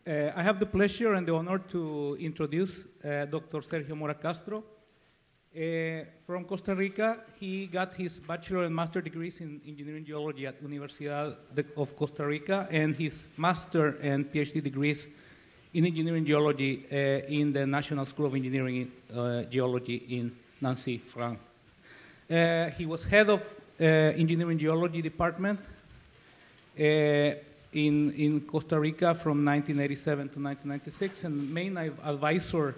I have the pleasure and the honor to introduce Dr. Sergio Mora Castro. From Costa Rica, he got his bachelor and master degrees in engineering geology at Universidad of Costa Rica, and his master and PhD degrees in engineering geology in the National School of Engineering Geology in Nancy, France. He was head of engineering geology department in Costa Rica from 1987 to 1996, and main advisor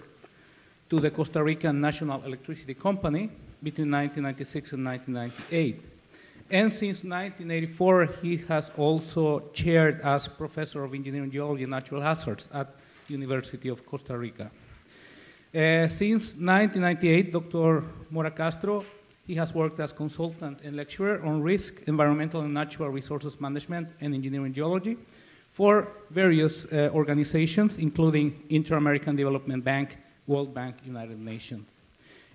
to the Costa Rican National Electricity Company between 1996 and 1998. And since 1984, he has also chaired as professor of engineering geology and natural hazards at University of Costa Rica. Since 1998, Dr. Mora Castro, he has worked as consultant and lecturer on risk, environmental and natural resources management, and engineering geology for various organizations, including Inter-American Development Bank, World Bank, United Nations,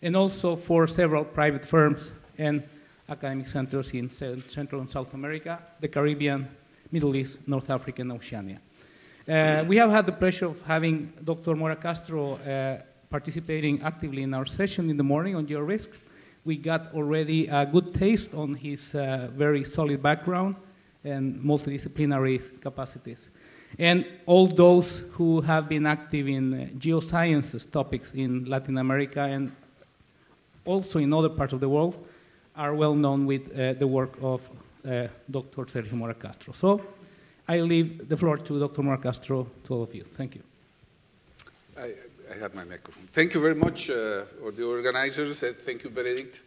and also for several private firms and academic centers in Central and South America, the Caribbean, Middle East, North Africa, and Oceania. We have had the pleasure of having Dr. Mora Castro participating actively in our session in the morning on GeoRisks. We got already a good taste on his very solid background and multidisciplinary capacities. And all those who have been active in geosciences topics in Latin America and also in other parts of the world are well known with the work of Dr. Sergio Mora Castro. So I leave the floor to Dr. Mora Castro, to all of you. Thank you. I have my microphone. Thank you very much, for the organizers. Thank you, Benedict,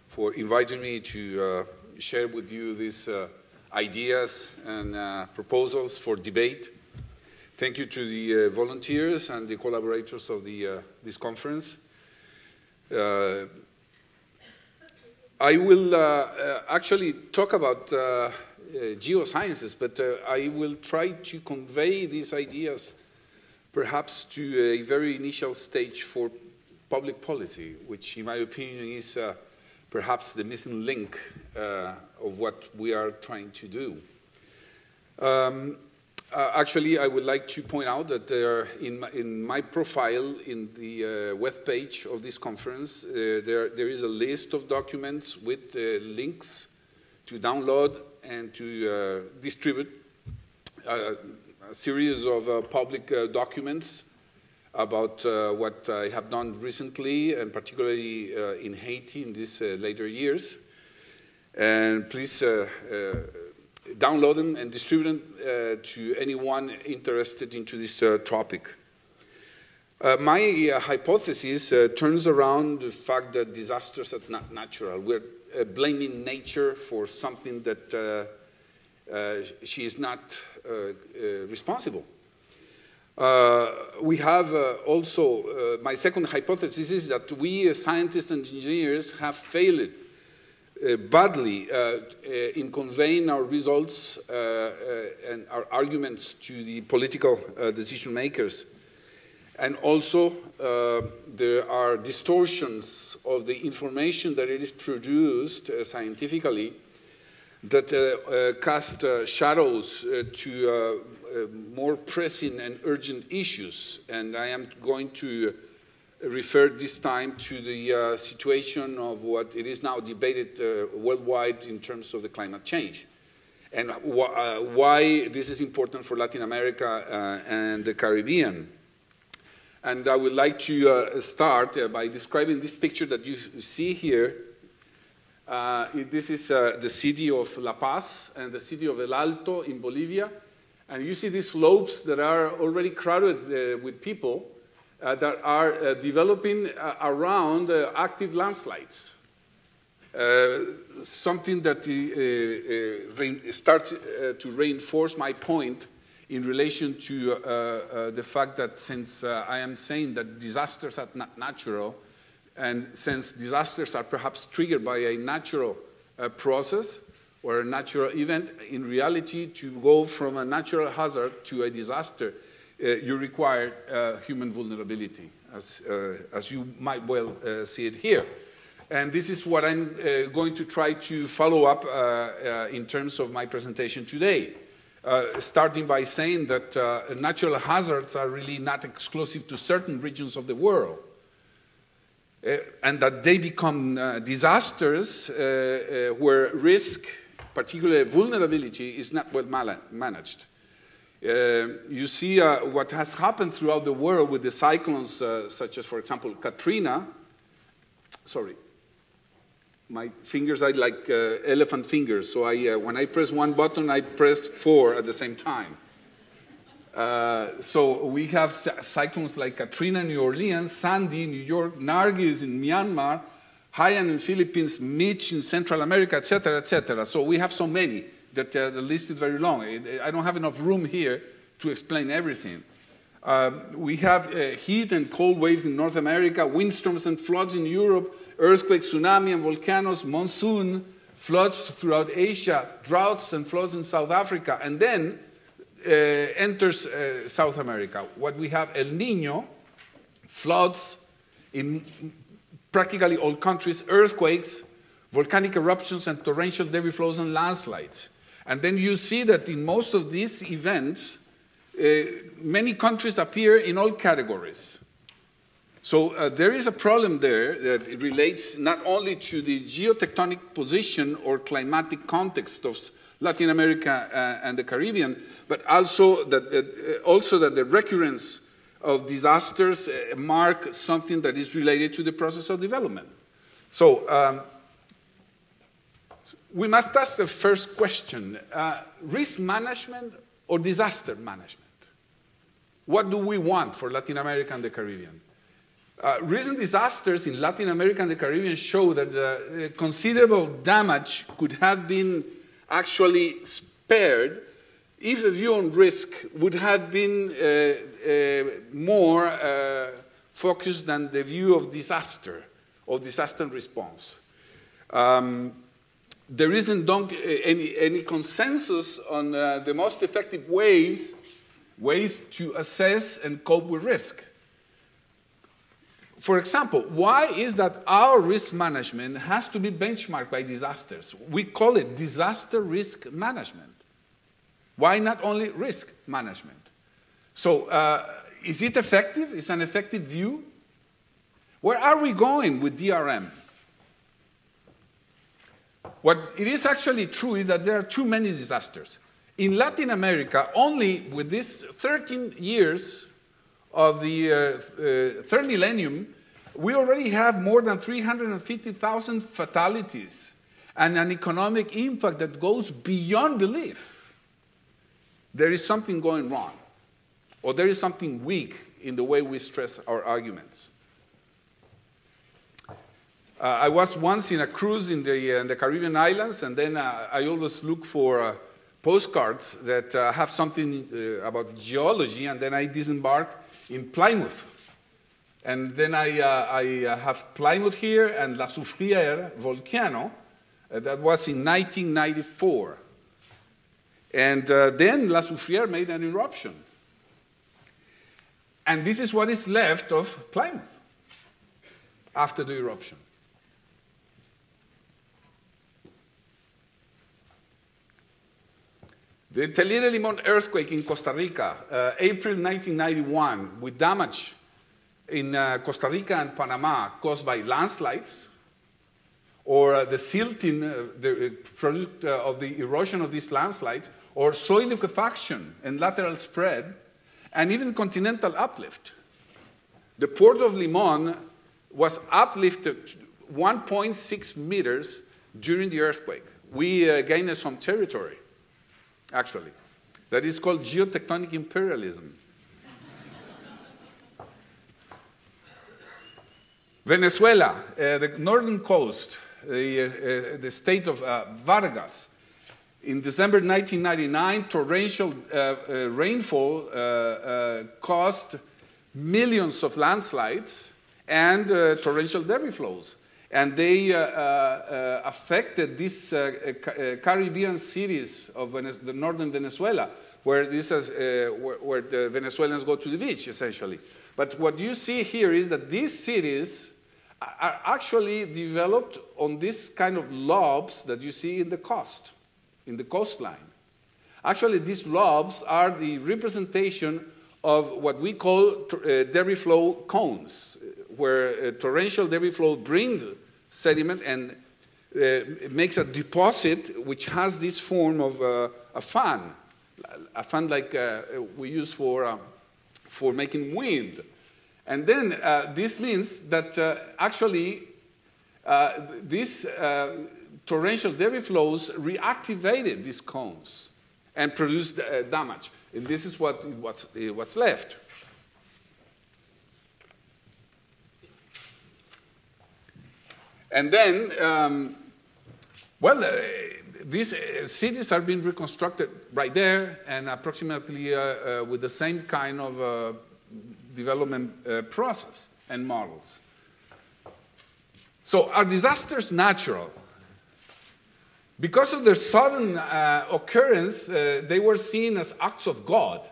for inviting me to share with you these ideas and proposals for debate. Thank you to the volunteers and the collaborators of this conference. I will actually talk about geosciences, but I will try to convey these ideas perhaps to a very initial stage for public policy, which in my opinion is perhaps the missing link of what we are trying to do. Actually, I would like to point out that in my profile in the web page of this conference, there is a list of documents with links to download and to distribute a series of public documents about what I have done recently, and particularly in Haiti in these later years. And please download them and distribute them to anyone interested into this topic. My hypothesis turns around the fact that disasters are not natural. We're blaming nature for something that she is not responsible. We have also, my second hypothesis is that we as scientists and engineers have failed badly in conveying our results and our arguments to the political decision makers. And also, there are distortions of the information that it is produced scientifically that cast shadows to more pressing and urgent issues. And I am going to refer this time to the situation of what it is now debated worldwide in terms of the climate change, and why this is important for Latin America and the Caribbean. And I would like to start by describing this picture that you see here. This is the city of La Paz and the city of El Alto in Bolivia. And you see these slopes that are already crowded with people that are developing around active landslides. Something that starts to reinforce my point in relation to the fact that since I am saying that disasters are not natural, and since disasters are perhaps triggered by a natural process or a natural event, in reality, to go from a natural hazard to a disaster, you require human vulnerability, as you might well see it here. And this is what I'm going to try to follow up in terms of my presentation today. starting by saying that natural hazards are really not exclusive to certain regions of the world, and that they become disasters where risk, particularly vulnerability, is not well managed. You see what has happened throughout the world with the cyclones, such as, for example, Katrina. Sorry. My fingers are like elephant fingers, so when I press one button, I press 4 at the same time. So we have cyclones like Katrina in New Orleans, Sandy in New York, Nargis in Myanmar, Haiyan in Philippines, Mitch in Central America, etc., etc. So we have so many that the list is very long. I don't have enough room here to explain everything. We have heat and cold waves in North America, windstorms and floods in Europe, earthquakes, tsunami and volcanoes, monsoon, floods throughout Asia, droughts and floods in South Africa, and then enters South America. What we have, El Niño, floods in practically all countries, earthquakes, volcanic eruptions, and torrential debris flows and landslides. And then you see that in most of these events, many countries appear in all categories. So there is a problem there that it relates not only to the geotectonic position or climatic context of Latin America and the Caribbean, but also that the recurrence of disasters mark something that is related to the process of development. So we must ask the first question, risk management or disaster management? What do we want for Latin America and the Caribbean? Recent disasters in Latin America and the Caribbean show that considerable damage could have been actually spared if a view on risk would have been more focused than the view of disaster or disaster response. There isn't any consensus on the most effective ways to assess and cope with risk. For example, why is that our risk management has to be benchmarked by disasters? We call it disaster risk management. Why not only risk management? So is it effective? Is an effective view? Where are we going with DRM? What it is actually true is that there are too many disasters. In Latin America, only with these 13 years of the third millennium, we already have more than 350,000 fatalities and an economic impact that goes beyond belief. There is something going wrong, or there is something weak in the way we stress our arguments. I was once in a cruise in the Caribbean islands, and then I always look for postcards that have something about geology, and then I disembarked in Plymouth. And then I have Plymouth here and La Soufrière volcano. That was in 1994. And then La Soufrière made an eruption. And this is what is left of Plymouth after the eruption. The Telire Limon earthquake in Costa Rica, April 1991, with damage in Costa Rica and Panama caused by landslides, or the silting, the product of the erosion of these landslides, or soil liquefaction and lateral spread, and even continental uplift. The port of Limon was uplifted 1.6 meters during the earthquake. We gained some territory, actually. That is called geotectonic imperialism. Venezuela, the northern coast, the state of Vargas. In December 1999, torrential rainfall caused millions of landslides and torrential debris flows. And they affected these Caribbean cities of the northern Venezuela, where the Venezuelans go to the beach, essentially. But what you see here is that these cities are actually developed on this kind of lobes that you see in the coast, in the coastline. Actually, these blobs are the representation of what we call debris flow cones, where torrential debris flow brings sediment and makes a deposit which has this form of a fan like we use for making wind. And then this means that actually these torrential debris flows reactivated these cones and produced damage. And this is what's left. And then, these cities are being reconstructed right there, and approximately with the same kind of development process and models. So are disasters natural? Because of their sudden occurrence, they were seen as acts of God,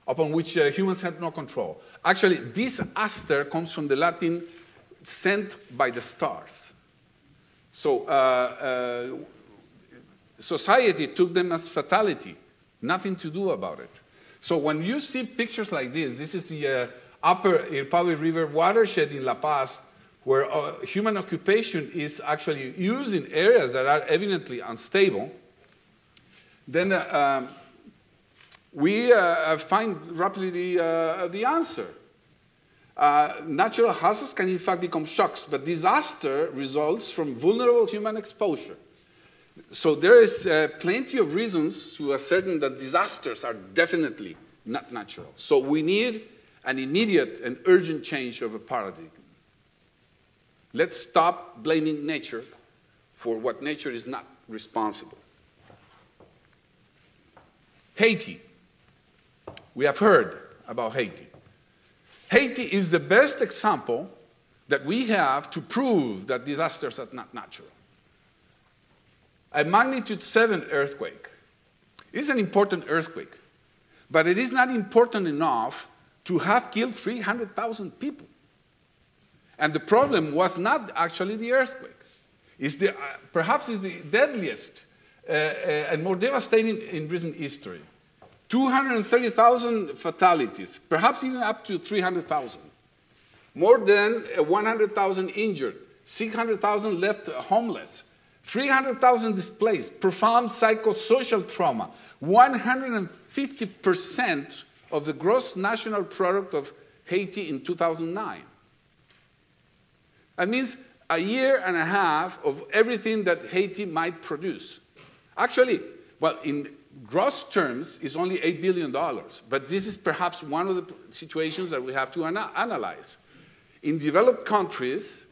upon which humans had no control. Actually, disaster comes from the Latin sent by the stars. So society took them as fatality, nothing to do about it. So when you see pictures like this is the upper Irpavi River watershed in La Paz, where human occupation is actually used in areas that are evidently unstable, then we find rapidly the answer. Natural hazards can in fact become shocks, but disaster results from vulnerable human exposure. So there is plenty of reasons to ascertain that disasters are definitely not natural. So we need an immediate and urgent change of a paradigm. Let's stop blaming nature for what nature is not responsible. Haiti. We have heard about Haiti. Haiti is the best example that we have to prove that disasters are not natural. A magnitude 7 earthquake is an important earthquake, but it is not important enough to have killed 300,000 people. And the problem was not actually the earthquake. Perhaps it's the deadliest and more devastating in recent history. 230,000 fatalities, perhaps even up to 300,000. More than 100,000 injured, 600,000 left homeless, 300,000 displaced, profound psychosocial trauma, 150% of the gross national product of Haiti in 2009. That means a year and a half of everything that Haiti might produce. Actually, well, in gross terms, it's only $8 billion. But this is perhaps one of the situations that we have to analyze. In developed countries,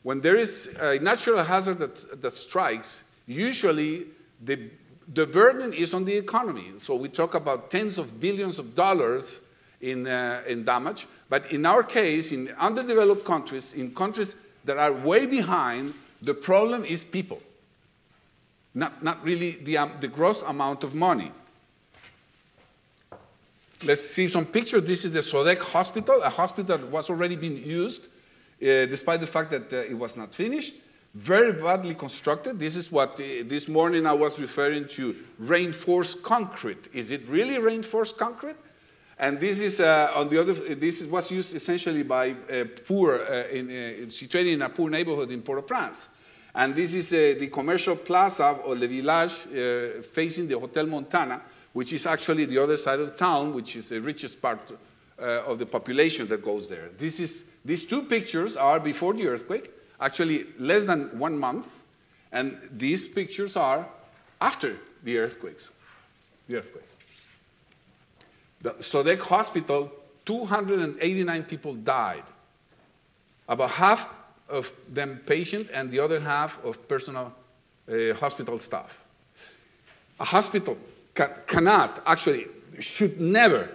when there is a natural hazard that strikes, usually the burden is on the economy. So we talk about tens of billions of dollars in damage. But in our case, in underdeveloped countries, in countries that are way behind, the problem is people, not really the gross amount of money. Let's see some pictures. This is the Sodec hospital, a hospital that was already being used, despite the fact that it was not finished. Very badly constructed. This is what this morning I was referring to, reinforced concrete. Is it really reinforced concrete? And this is was used essentially by poor, situated in a poor neighborhood in Port-au-Prince. And this is the commercial plaza or Le Village facing the Hotel Montana, which is actually the other side of the town, which is the richest part of the population that goes there. These two pictures are before the earthquake, actually less than 1 month, and these pictures are after the earthquake. The Sodec hospital, 289 people died. About half of them patient and the other half of personal hospital staff. A hospital cannot, actually, should never,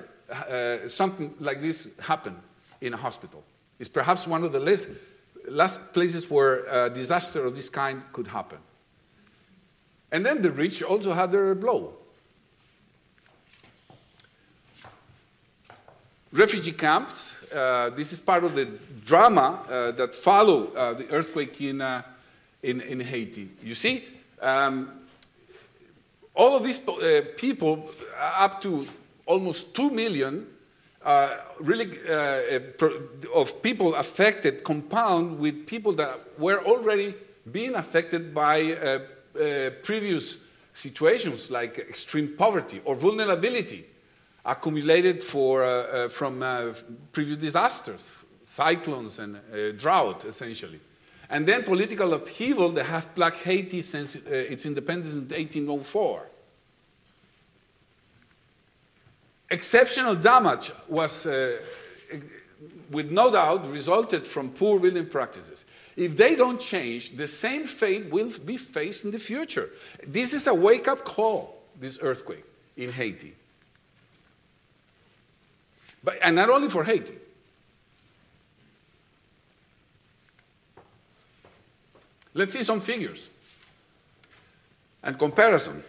something like this happen in a hospital. It's perhaps one of the last places where a disaster of this kind could happen. And then the rich also had their blow. Refugee camps, this is part of the drama that followed the earthquake in Haiti. You see, all of these people, up to almost 2 million, of people affected compound with people that were already being affected by previous situations like extreme poverty or vulnerability accumulated from previous disasters, cyclones and drought, essentially. And then political upheaval that have plagued Haiti since its independence in 1804. Exceptional damage was, with no doubt, resulted from poor building practices. If they don't change, the same fate will be faced in the future. This is a wake-up call, this earthquake in Haiti. And not only for Haiti. Let's see some figures and comparison.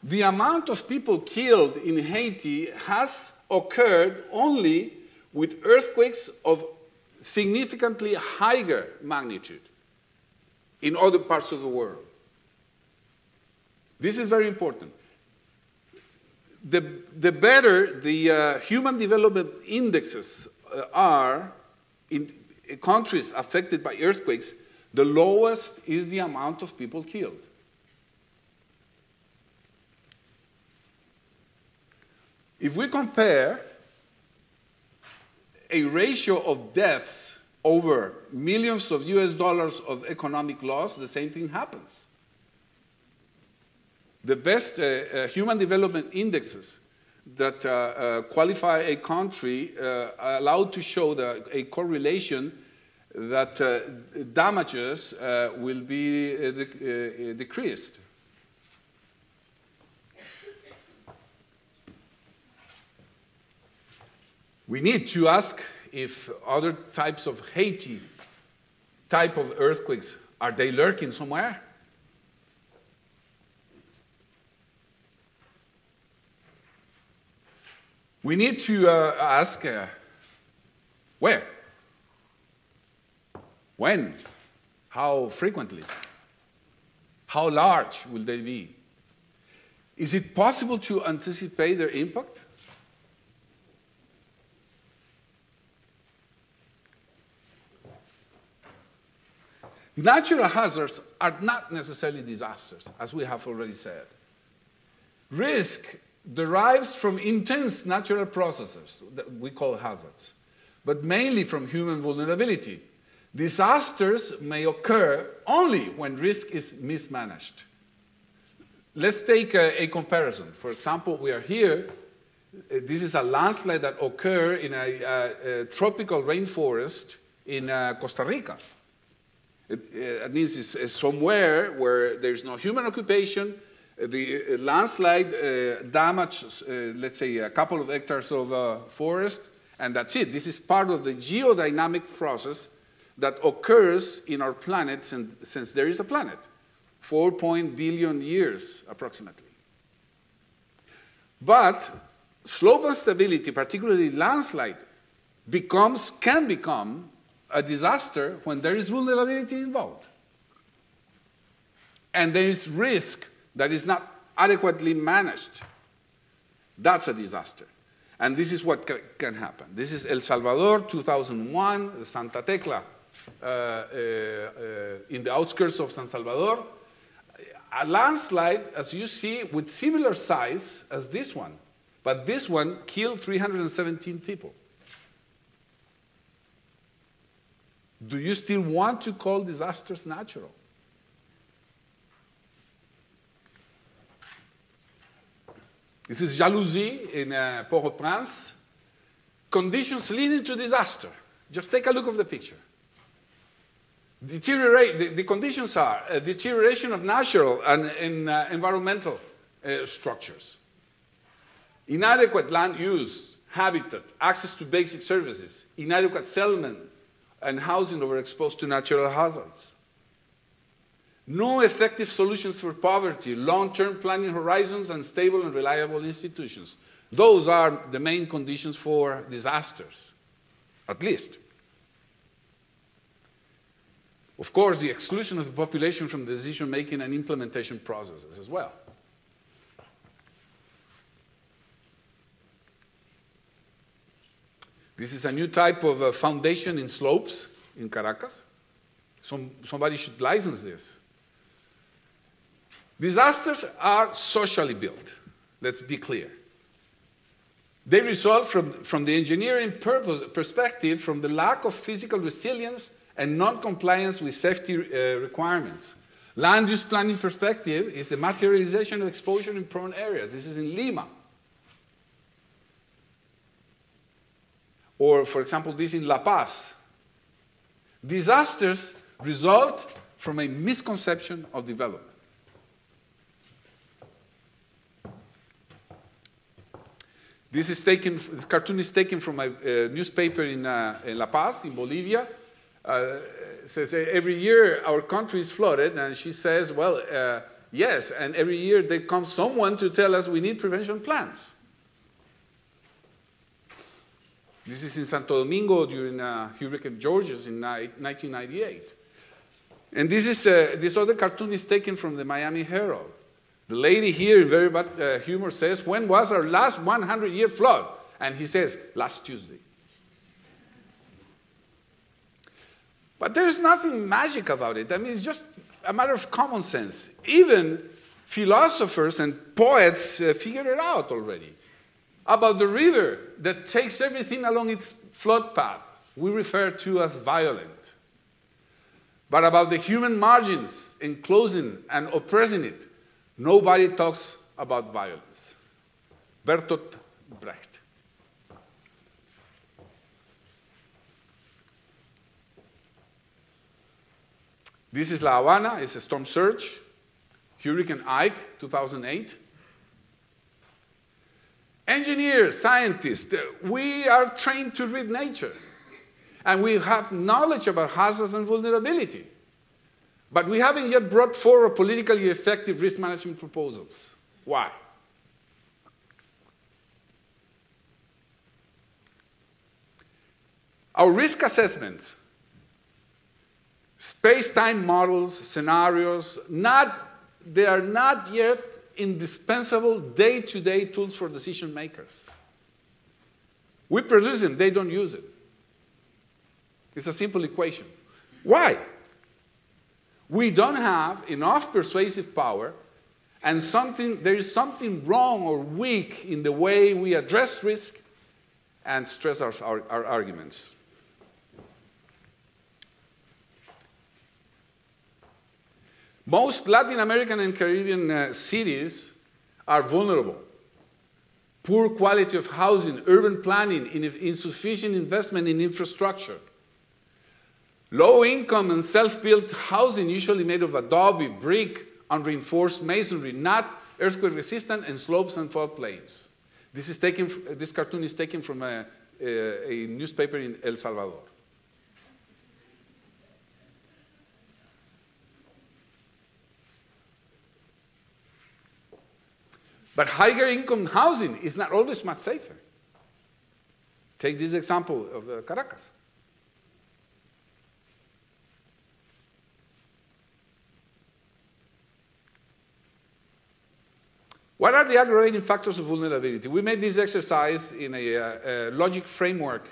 The amount of people killed in Haiti has occurred only with earthquakes of significantly higher magnitude in other parts of the world. This is very important. The better the human development indexes are in countries affected by earthquakes, the lowest is the amount of people killed. If we compare a ratio of deaths over millions of US dollars of economic loss, the same thing happens. The best human development indexes that qualify a country are allowed to show a correlation that damages will be decreased. We need to ask if other types of Haiti type of earthquakes, are they lurking somewhere? We need to ask where? When? How frequently? How large will they be? Is it possible to anticipate their impact? Natural hazards are not necessarily disasters, as we have already said. Risk derives from intense natural processes that we call hazards, but mainly from human vulnerability. Disasters may occur only when risk is mismanaged. Let's take a comparison. For example, we are here. This is a landslide that occurred in a tropical rainforest in Costa Rica. It means it's somewhere where there's no human occupation. The landslide damaged, let's say, a couple of hectares of forest, and that's it. This is part of the geodynamic process that occurs in our planet since there is a planet, 4 billion years approximately. But slope instability, particularly landslide, can become a disaster when there is vulnerability involved. And there is risk that is not adequately managed. That's a disaster. And this is what can happen. This is El Salvador, 2001, Santa Tecla, in the outskirts of San Salvador. A landslide, as you see, with similar size as this one. But this one killed 317 people. Do you still want to call disasters natural? This is Jalousie in Port-au-Prince. Conditions leading to disaster. Just take a look at the picture. The conditions are a deterioration of natural and environmental structures, inadequate land use, habitat, access to basic services, inadequate settlement and housing overexposed to natural hazards. No effective solutions for poverty, long-term planning horizons, and stable and reliable institutions. Those are the main conditions for disasters, at least. Of course, the exclusion of the population from the decision-making and implementation processes as well. This is a new type of foundation in slopes in Caracas. Somebody should license this. Disasters are socially built. Let's be clear. They result from the engineering perspective, from the lack of physical resilience and non-compliance with safety requirements. Land use planning perspective is the materialization of exposure in prone areas. This is in Lima. Or, for example, this in La Paz. Disasters result from a misconception of development. This cartoon is taken from a newspaper in La Paz, in Bolivia. It says, every year our country is flooded, and she says, well, yes, and every year there comes someone to tell us we need prevention plans. This is in Santo Domingo during Hurricane Georges in 1998. And this other cartoon is taken from the Miami Herald. The lady here, in very bad humor, says, when was our last 100-year flood? And he says, last Tuesday. But there's nothing magic about it. I mean, it's just a matter of common sense. Even philosophers and poets figured it out already. About the river that takes everything along its flood path, we refer to as violent. But about the human margins enclosing and oppressing it, nobody talks about violence. Bertolt Brecht. This is La Habana. It's a storm surge. Hurricane Ike, 2008. Engineers, scientists, we are trained to read nature. And we have knowledge about hazards and vulnerability. But we haven't yet brought forward politically effective risk management proposals. Why? Our risk assessments, space-time models, scenarios, they are not yet indispensable day-to-day tools for decision makers. We produce them, they don't use it. It's a simple equation. Why? We don't have enough persuasive power, and there is something wrong or weak in the way we address risk and stress our arguments. Most Latin American and Caribbean cities are vulnerable. Poor quality of housing, urban planning, insufficient investment in infrastructure. Low income and self-built housing, usually made of adobe, brick, unreinforced masonry, not earthquake resistant, and slopes and floodplains. This cartoon is taken from a newspaper in El Salvador. But higher income housing is not always much safer. Take this example of Caracas. What are the aggravating factors of vulnerability? We made this exercise in a logic framework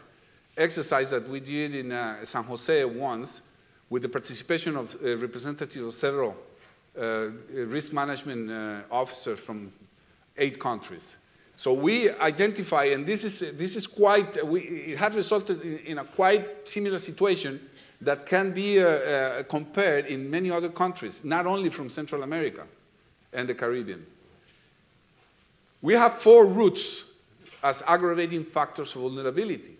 exercise that we did in San Jose once with the participation of representatives of several risk management officers from 8 countries. So we identify, and it had resulted in a quite similar situation that can be compared in many other countries, not only from Central America and the Caribbean. We have 4 roots as aggravating factors of vulnerability.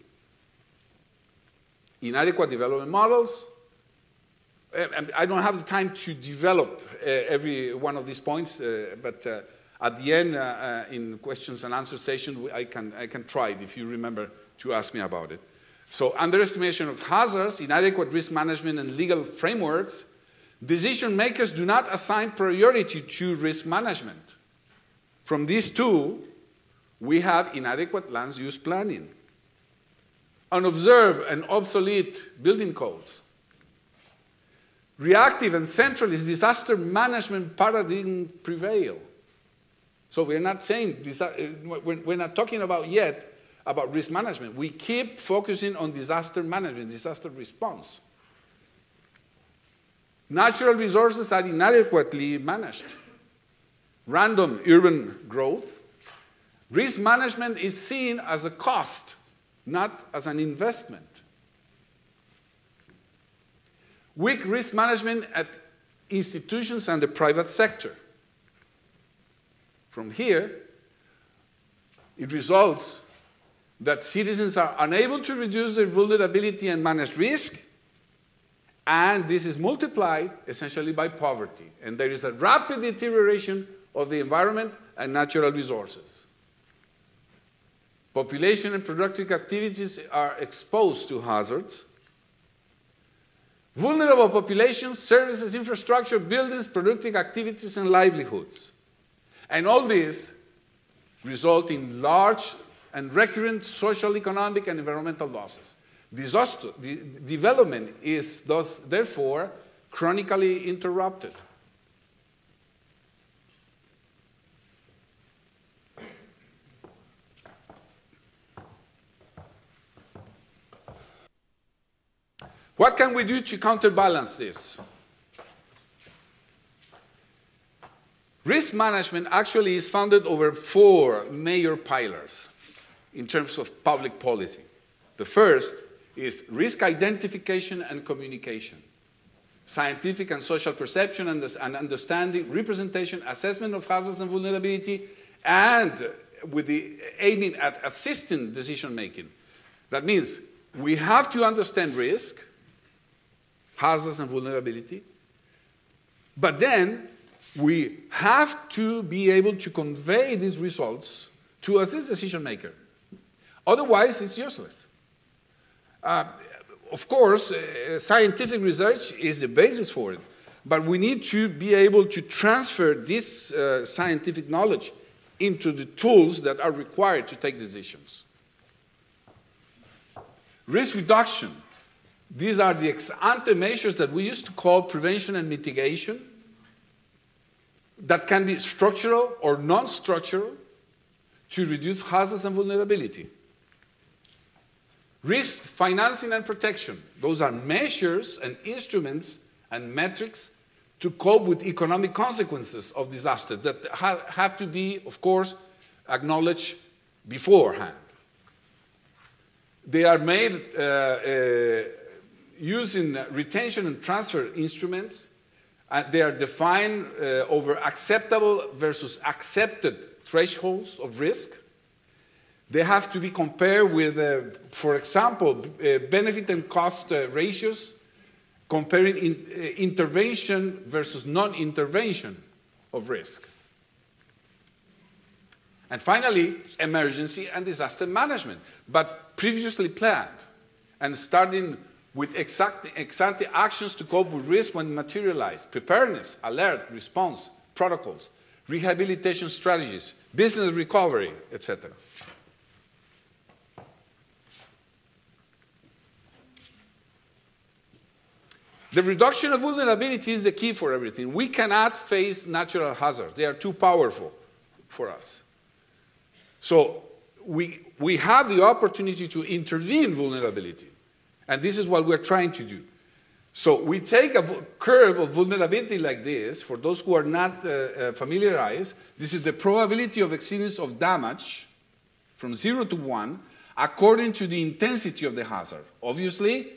Inadequate development models. And I don't have the time to develop every one of these points, but at the end, in questions and answer session, I can try it if you remember to ask me about it. So underestimation of hazards, inadequate risk management and legal frameworks. Decision makers do not assign priority to risk management. From these 2, we have inadequate land use planning, unobserved and obsolete building codes, reactive and centralist disaster management paradigm prevail. So we're not saying, we're not talking about yet about risk management. We keep focusing on disaster management, disaster response. Natural resources are inadequately managed. Random urban growth. Risk management is seen as a cost, not as an investment. Weak risk management at institutions and the private sector. From here, it results that citizens are unable to reduce their vulnerability and manage risk, and this is multiplied essentially by poverty. And there is a rapid deterioration of the environment and natural resources. Population and productive activities are exposed to hazards. Vulnerable populations, services, infrastructure, buildings, productive activities, and livelihoods. And all this result in large and recurrent social, economic, and environmental losses. Disaster development is thus, therefore, chronically interrupted. What can we do to counterbalance this? Risk management actually is founded over 4 major pillars in terms of public policy. The first is risk identification and communication, scientific and social perception and understanding, representation, assessment of hazards and vulnerability, and with the aiming at assisting decision making. That means we have to understand risk, hazards and vulnerability, but then we have to be able to convey these results to assist decision maker. Otherwise, it's useless. Of course, scientific research is the basis for it, but we need to be able to transfer this scientific knowledge into the tools that are required to take decisions. Risk reduction. These are the ex-ante measures that we used to call prevention and mitigation that can be structural or non-structural to reduce hazards and vulnerability. Risk financing and protection. Those are measures and instruments and metrics to cope with economic consequences of disasters that have to be, of course, acknowledged beforehand. They are made using retention and transfer instruments. They are defined over acceptable versus accepted thresholds of risk. They have to be compared with, for example, benefit and cost ratios, comparing intervention versus non-intervention of risk. And finally, emergency and disaster management, but previously planned and starting with ex-ante actions to cope with risk when materialized, preparedness, alert, response, protocols, rehabilitation strategies, business recovery, etc. The reduction of vulnerability is the key for everything. We cannot face natural hazards. They are too powerful for us. So we have the opportunity to intervene vulnerability. And this is what we're trying to do. So we take a curve of vulnerability like this. For those who are not familiarized, this is the probability of exceedance of damage from 0 to 1 according to the intensity of the hazard. Obviously,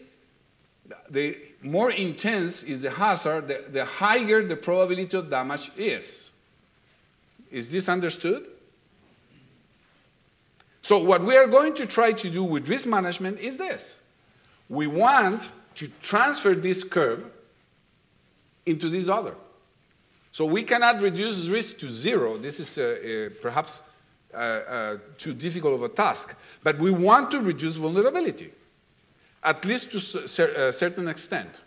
the more intense is the hazard, the higher the probability of damage is. Is this understood? So what we are going to try to do with risk management is this. We want to transfer this curve into this other. So we cannot reduce risk to 0. This is perhaps too difficult of a task. But we want to reduce vulnerability, at least to a certain extent.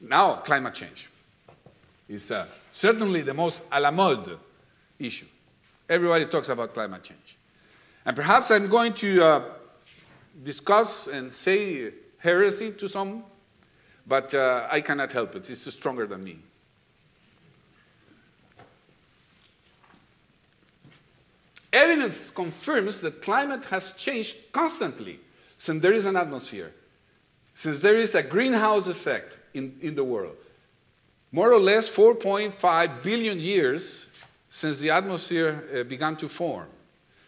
Now, climate change is certainly the most à la mode issue. Everybody talks about climate change. And perhaps I'm going to discuss and say heresy to some, but I cannot help it. It's stronger than me. evidence confirms that climate has changed constantly since there is an atmosphere, since there is a greenhouse effect in the world. More or less 4.5 billion years since the atmosphere began to form.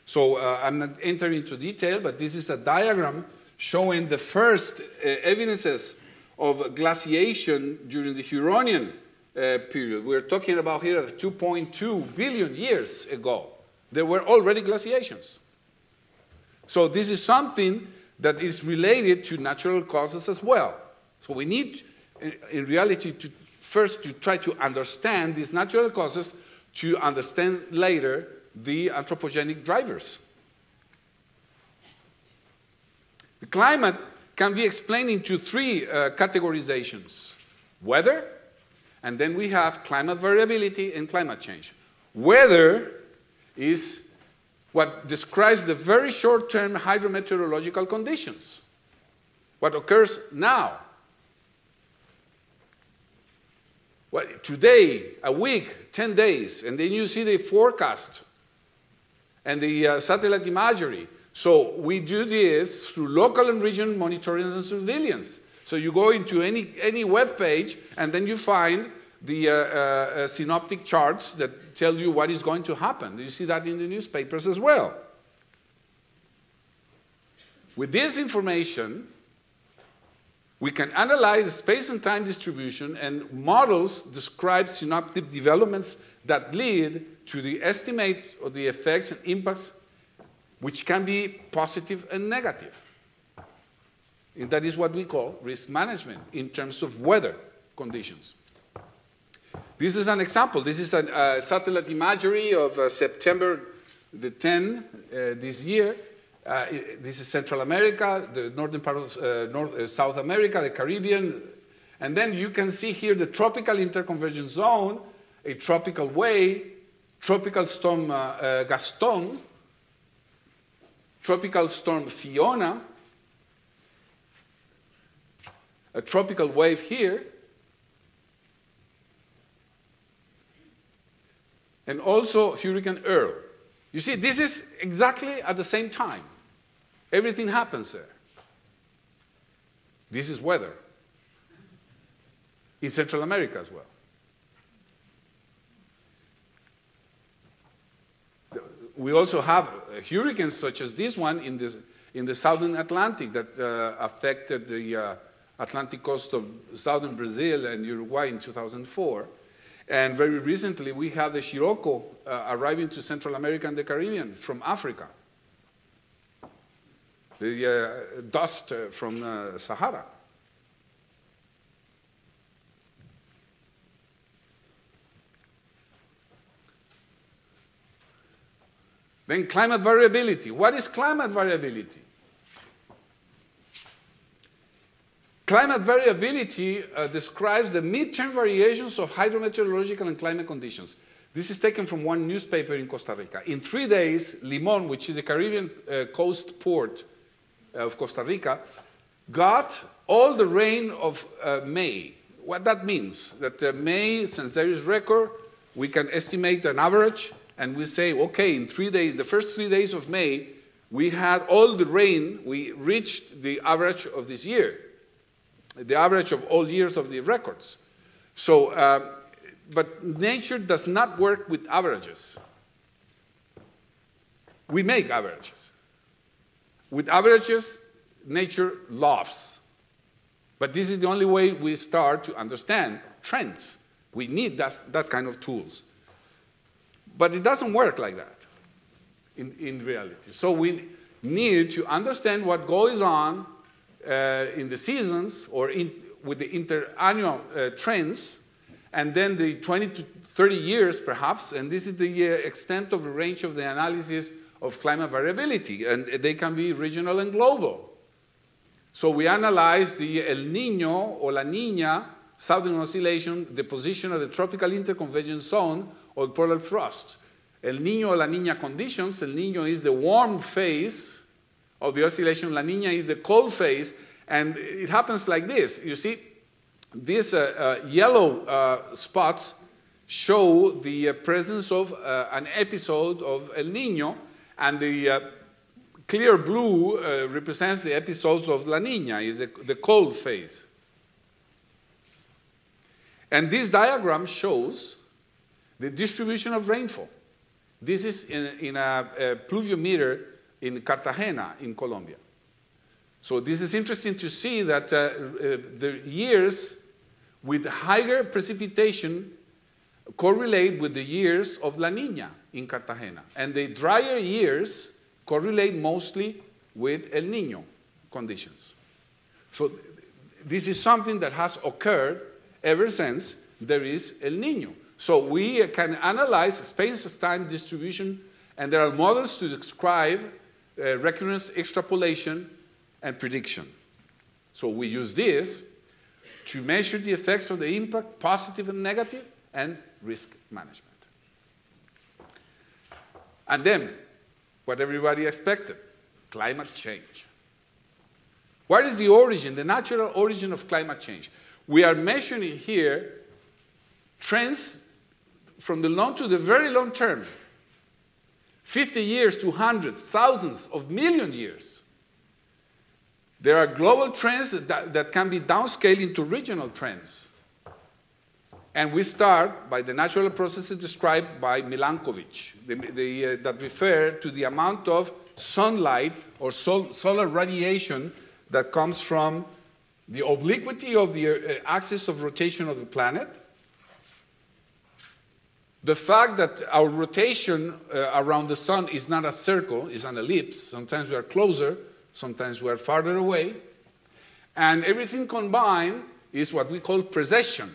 So I'm not entering into detail, but this is a diagram showing the first evidences of glaciation during the Huronian period. We're talking about here 2.2 billion years ago. There were already glaciations. So this is something that is related to natural causes as well. So we need, in reality, to first to try to understand these natural causes to understand later the anthropogenic drivers. The climate can be explained into three categorizations: weather, and then we have climate variability and climate change. Weather is what describes the very short-term hydrometeorological conditions, what occurs now. Well, today, a week, 10 days, and then you see the forecast and the satellite imagery. So we do this through local and regional monitoring and surveillance. So you go into any web page, and then you find the synoptic charts that tell you what is going to happen. You see that in the newspapers as well. With this information, we can analyze space and time distribution, and models describe synoptic developments that lead to the estimate of the effects and impacts, which can be positive and negative. And that is what we call risk management in terms of weather conditions. This is an example. This is a satellite imagery of September the 10th this year. This is Central America, the northern part of South America, the Caribbean. And then you can see here the tropical interconvergence zone, a tropical wave, tropical storm Gaston, tropical storm Fiona, a tropical wave here, and also Hurricane Earl. You see, this is exactly at the same time. Everything happens there. This is weather. In Central America as well. We also have hurricanes such as this one in the southern Atlantic that affected the Atlantic coast of southern Brazil and Uruguay in 2004. And very recently, we have the Scirocco arriving to Central America and the Caribbean from Africa. The dust from Sahara. Then climate variability. What is climate variability? Climate variability describes the midterm variations of hydrometeorological and climate conditions. This is taken from one newspaper in Costa Rica. In 3 days, Limon, which is a Caribbean coast port of Costa Rica, got all the rain of May. What that means, that May, since there is record, we can estimate an average, and we say, okay, in 3 days, the first 3 days of May, we had all the rain, we reached the average of this year, the average of all years of the records. So, but nature does not work with averages. We make averages. With averages, nature laughs. But this is the only way we start to understand trends. We need that kind of tools. But it doesn't work like that in reality. So we need to understand what goes on in the seasons or with the interannual trends, and then the 20 to 30 years perhaps, and this is the extent of the range of the analysis of climate variability, and they can be regional and global. So we analyze the El Niño or La Niña southern oscillation, the position of the tropical interconvergence zone or polar thrust. El Niño or La Niña conditions, El Niño is the warm phase of the oscillation, La Niña is the cold phase, and it happens like this. You see, these yellow spots show the presence of an episode of El Niño, And the clear blue represents the episodes of La Niña, is the cold phase. And this diagram shows the distribution of rainfall. This is in a pluviometer in Cartagena in Colombia. So this is interesting to see that the years with higher precipitation correlate with the years of La Niña in Cartagena. And the drier years correlate mostly with El Niño conditions. So this is something that has occurred ever since there is El Niño. So we can analyze space-time distribution, and there are models to describe recurrence, extrapolation, and prediction. So we use this to measure the effects of the impact, positive and negative, and risk management. And then, what everybody expected, climate change. What is the origin, the natural origin of climate change? We are measuring here trends from the long to the very long term. 50 years to hundreds, thousands of million years. There are global trends that can be downscaled into regional trends. And we start by the natural processes described by Milankovitch, that refer to the amount of sunlight or solar radiation that comes from the obliquity of the axis of rotation of the planet, the fact that our rotation around the sun is not a circle, is an ellipse. Sometimes we are closer, sometimes we are farther away. And everything combined is what we call precession,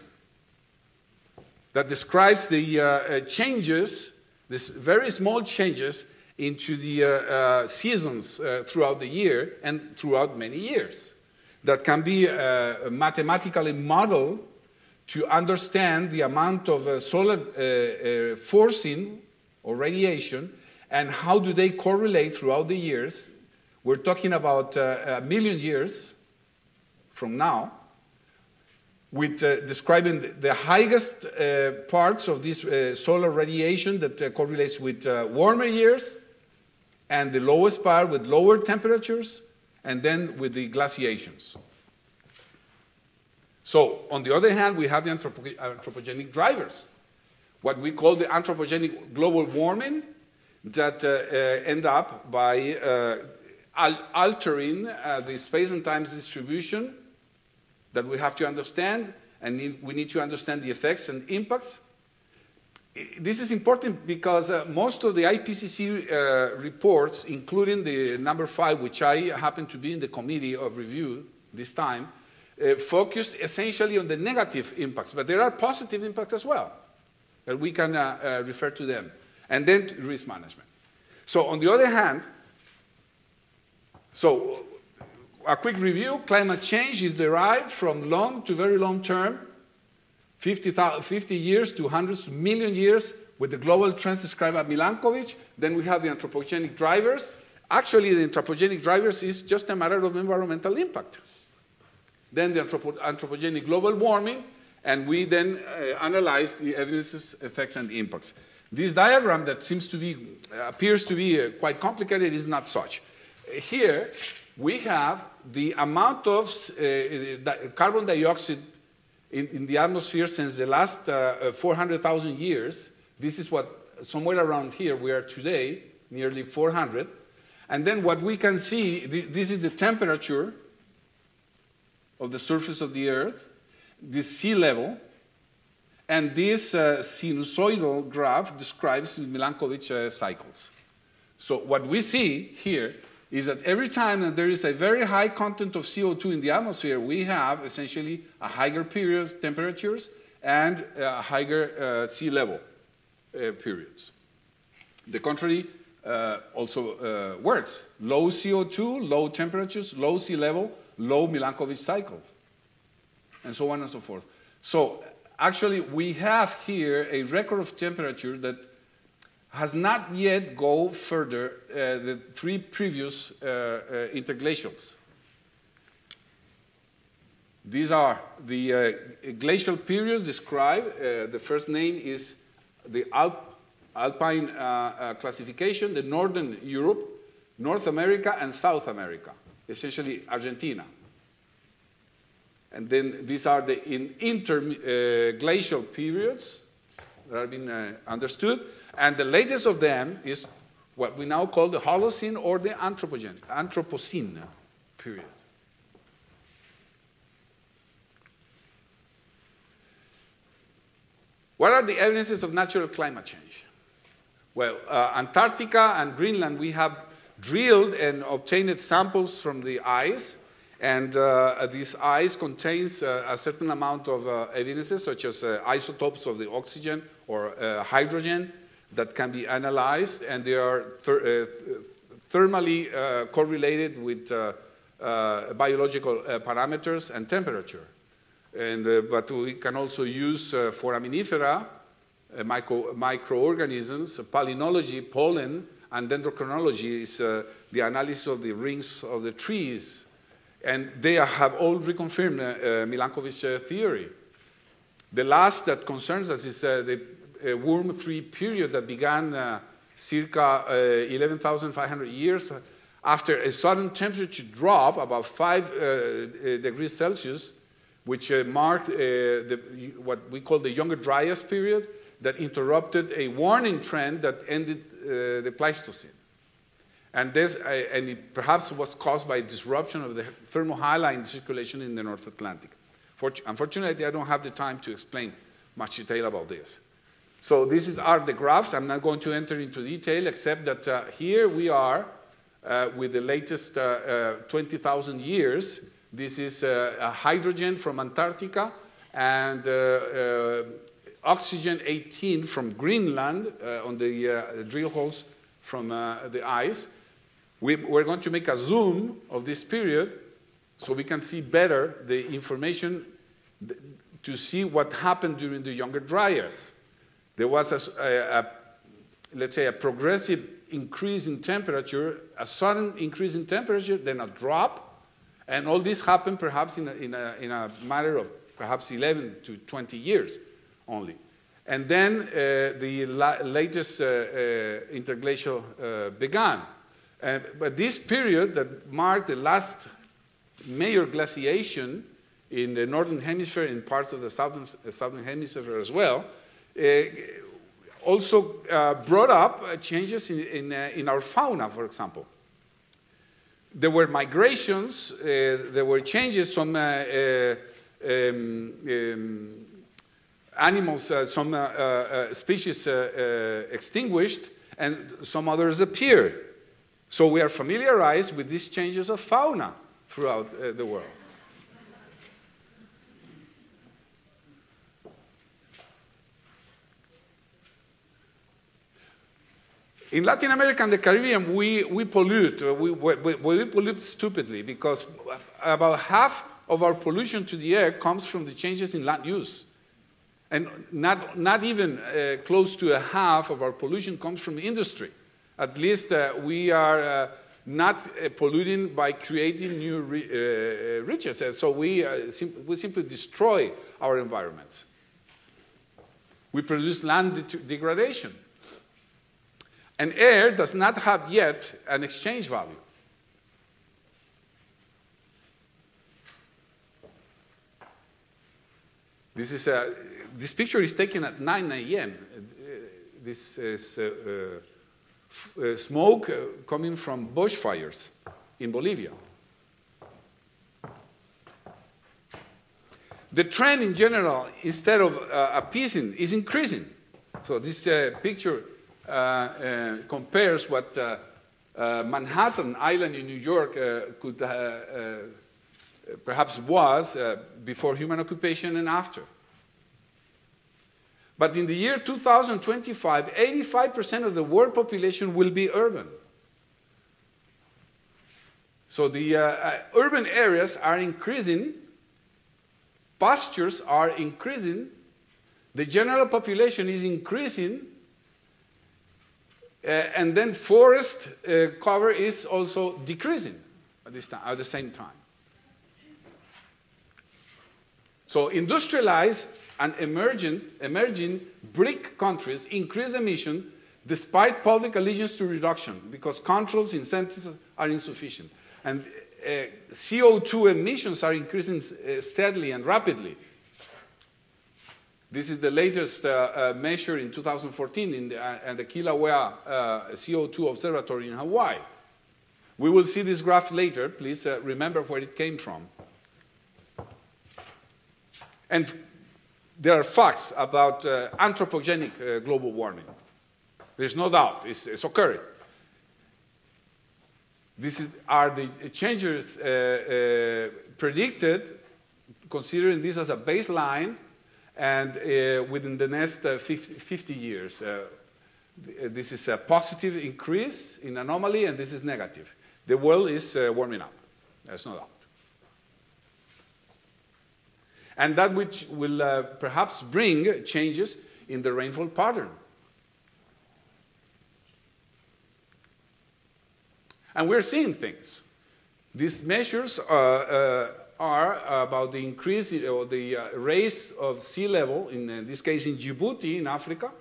that describes the changes, these very small changes into the seasons throughout the year and throughout many years, that can be mathematically modeled to understand the amount of solar forcing or radiation and how do they correlate throughout the years. We're talking about a million years from now, with describing the highest parts of this solar radiation that correlates with warmer years, and the lowest part with lower temperatures, and then with the glaciations. So, on the other hand, we have the anthropogenic drivers, what we call the anthropogenic global warming, that end up by altering the space and time distribution that we have to understand, and we need to understand the effects and impacts. This is important because most of the IPCC reports, including the number 5, which I happen to be in the committee of review this time, focus essentially on the negative impacts, but there are positive impacts as well, that we can refer to them, and then risk management. So on the other hand, so a quick review, climate change is derived from long to very long term, 50 years to hundreds of million years, with the global trends described by Milankovitch. Then we have the anthropogenic drivers. Actually, the anthropogenic drivers is just a matter of environmental impact. Then the anthropogenic global warming, and we then analyze the evidences, effects, and impacts. This diagram that seems to be, appears to be quite complicated is not such. Here, we have the amount of carbon dioxide in the atmosphere since the last 400,000 years. This is what, somewhere around here we are today, nearly 400. And then what we can see, this is the temperature of the surface of the Earth, the sea level, and this sinusoidal graph describes Milankovitch cycles. So what we see here is that every time that there is a very high content of CO2 in the atmosphere, we have essentially a higher period temperatures and higher sea level periods. The contrary also works. Low CO2, low temperatures, low sea level, low Milankovitch cycles, and so on and so forth. So actually, we have here a record of temperature that has not yet go further the 3 previous interglacials. These are the glacial periods described. The first name is the alpine classification, the Northern Europe, North America, and South America, essentially Argentina. And then these are the interglacial periods that have been understood. And the latest of them is what we now call the Holocene or the Anthropocene period. What are the evidences of natural climate change? Well, Antarctica and Greenland, we have drilled and obtained samples from the ice, and this ice contains a certain amount of evidences, such as isotopes of the oxygen or hydrogen that can be analyzed, and they are thermally correlated with biological parameters and temperature. And, but we can also use foraminifera, microorganisms, palynology, pollen, and dendrochronology is the analysis of the rings of the trees. And they have all reconfirmed Milankovitch theory. The last that concerns us is the Worm III period that began circa 11,500 years after a sudden temperature drop about 5 degrees Celsius, which marked what we call the Younger Dryas period, that interrupted a warning trend that ended the Pleistocene. And this, and it perhaps was caused by disruption of the thermohaline circulation in the North Atlantic. Unfortunately, I don't have the time to explain much detail about this. So these are the graphs. I'm not going to enter into detail, except that here we are with the latest 20,000 years. This is hydrogen from Antarctica and oxygen 18 from Greenland on the drill holes from the ice. We're going to make a zoom of this period so we can see better the information to see what happened during the Younger Dryas. There was, let's say, a progressive increase in temperature, a sudden increase in temperature, then a drop, and all this happened perhaps in a matter of perhaps 11 to 20 years only. And then the latest interglacial began. But this period that marked the last major glaciation in the northern hemisphere and parts of the southern hemisphere as well, also brought up changes in our fauna, for example. There were migrations, there were changes, some animals, some species extinguished, and some others appeared. So we are familiarized with these changes of fauna throughout the world. In Latin America and the Caribbean, we pollute. We pollute stupidly because about half of our pollution to the air comes from the changes in land use. And not even close to a half of our pollution comes from industry. At least we are not polluting by creating new riches. So we simply destroy our environments. We produce land degradation. And air does not have yet an exchange value. This picture is taken at 9 a.m. This is smoke coming from bushfires in Bolivia. The trend in general, instead of appeasing, is increasing. So this picture compares what Manhattan Island in New York could perhaps was before human occupation and after. But in the year 2025, 85% of the world population will be urban. So the urban areas are increasing, pastures are increasing, the general population is increasing, and then forest cover is also decreasing at the same time. So industrialized and emerging BRIC countries increase emission despite public allegiance to reduction, because controls, incentives are insufficient. And CO2 emissions are increasing steadily and rapidly. This is the latest measure in 2014 in the Kilauea CO2 Observatory in Hawaii. We will see this graph later. Please remember where it came from. And there are facts about anthropogenic global warming. There's no doubt. It's occurring. These are the changes predicted, considering this as a baseline, and within the next 50 years. This is a positive increase in anomaly, and this is negative. The world is warming up. There's no doubt. And that which will perhaps bring changes in the rainfall pattern. And we're seeing things. These measures are about the increase or the raise of sea level, in this case in Djibouti, in Africa.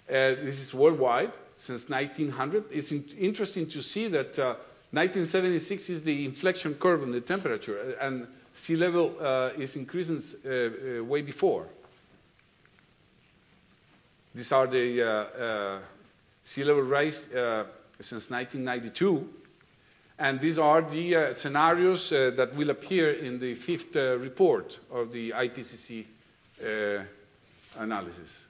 This is worldwide since 1900. It's interesting to see that 1976 is the inflection curve in the temperature, and sea level is increasing way before. These are the sea level rise since 1992, and these are the scenarios that will appear in the fifth report of the IPCC analysis.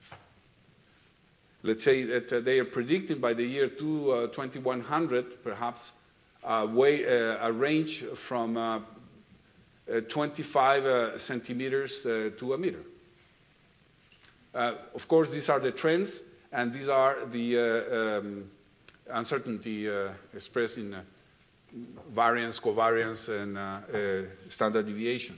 Let's say that they are predicting by the year 2100, perhaps, a range from 25 centimeters to a meter. Of course, these are the trends, and these are the uncertainty expressed in variance, covariance, and standard deviation.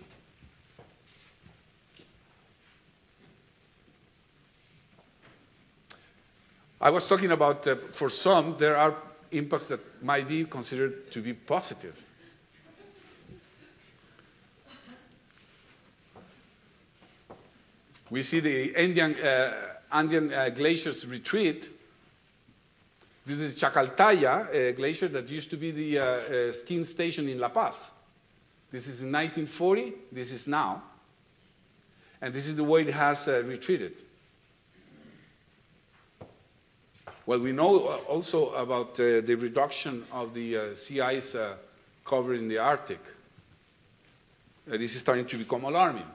I was talking about, for some, there are impacts that might be considered to be positive. We see the Andean glaciers retreat. This is Chacaltaya glacier that used to be the skiing station in La Paz. This is in 1940, this is now. And this is the way it has retreated. Well, we know also about the reduction of the sea ice covering the Arctic. This is starting to become alarming.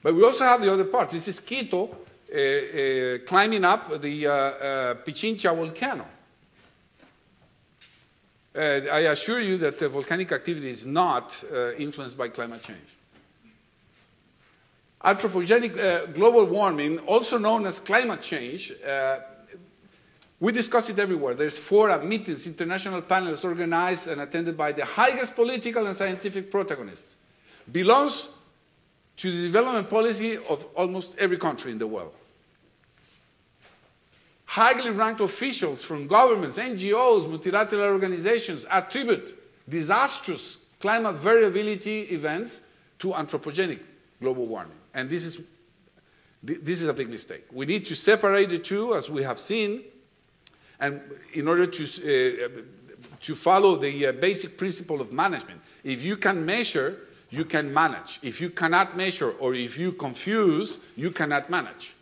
But we also have the other parts. This is Quito climbing up the Pichincha volcano. I assure you that volcanic activity is not influenced by climate change. Anthropogenic global warming, also known as climate change, we discuss it everywhere. There's fora, meetings, international panels organized and attended by the highest political and scientific protagonists. Belongs to the development policy of almost every country in the world. Highly ranked officials from governments, NGOs, multilateral organizations attribute disastrous climate variability events to anthropogenic global warming. And this is a big mistake. We need to separate the two, as we have seen, and in order to follow the basic principle of management. If you can measure, you can manage. If you cannot measure, or if you confuse, you cannot manage.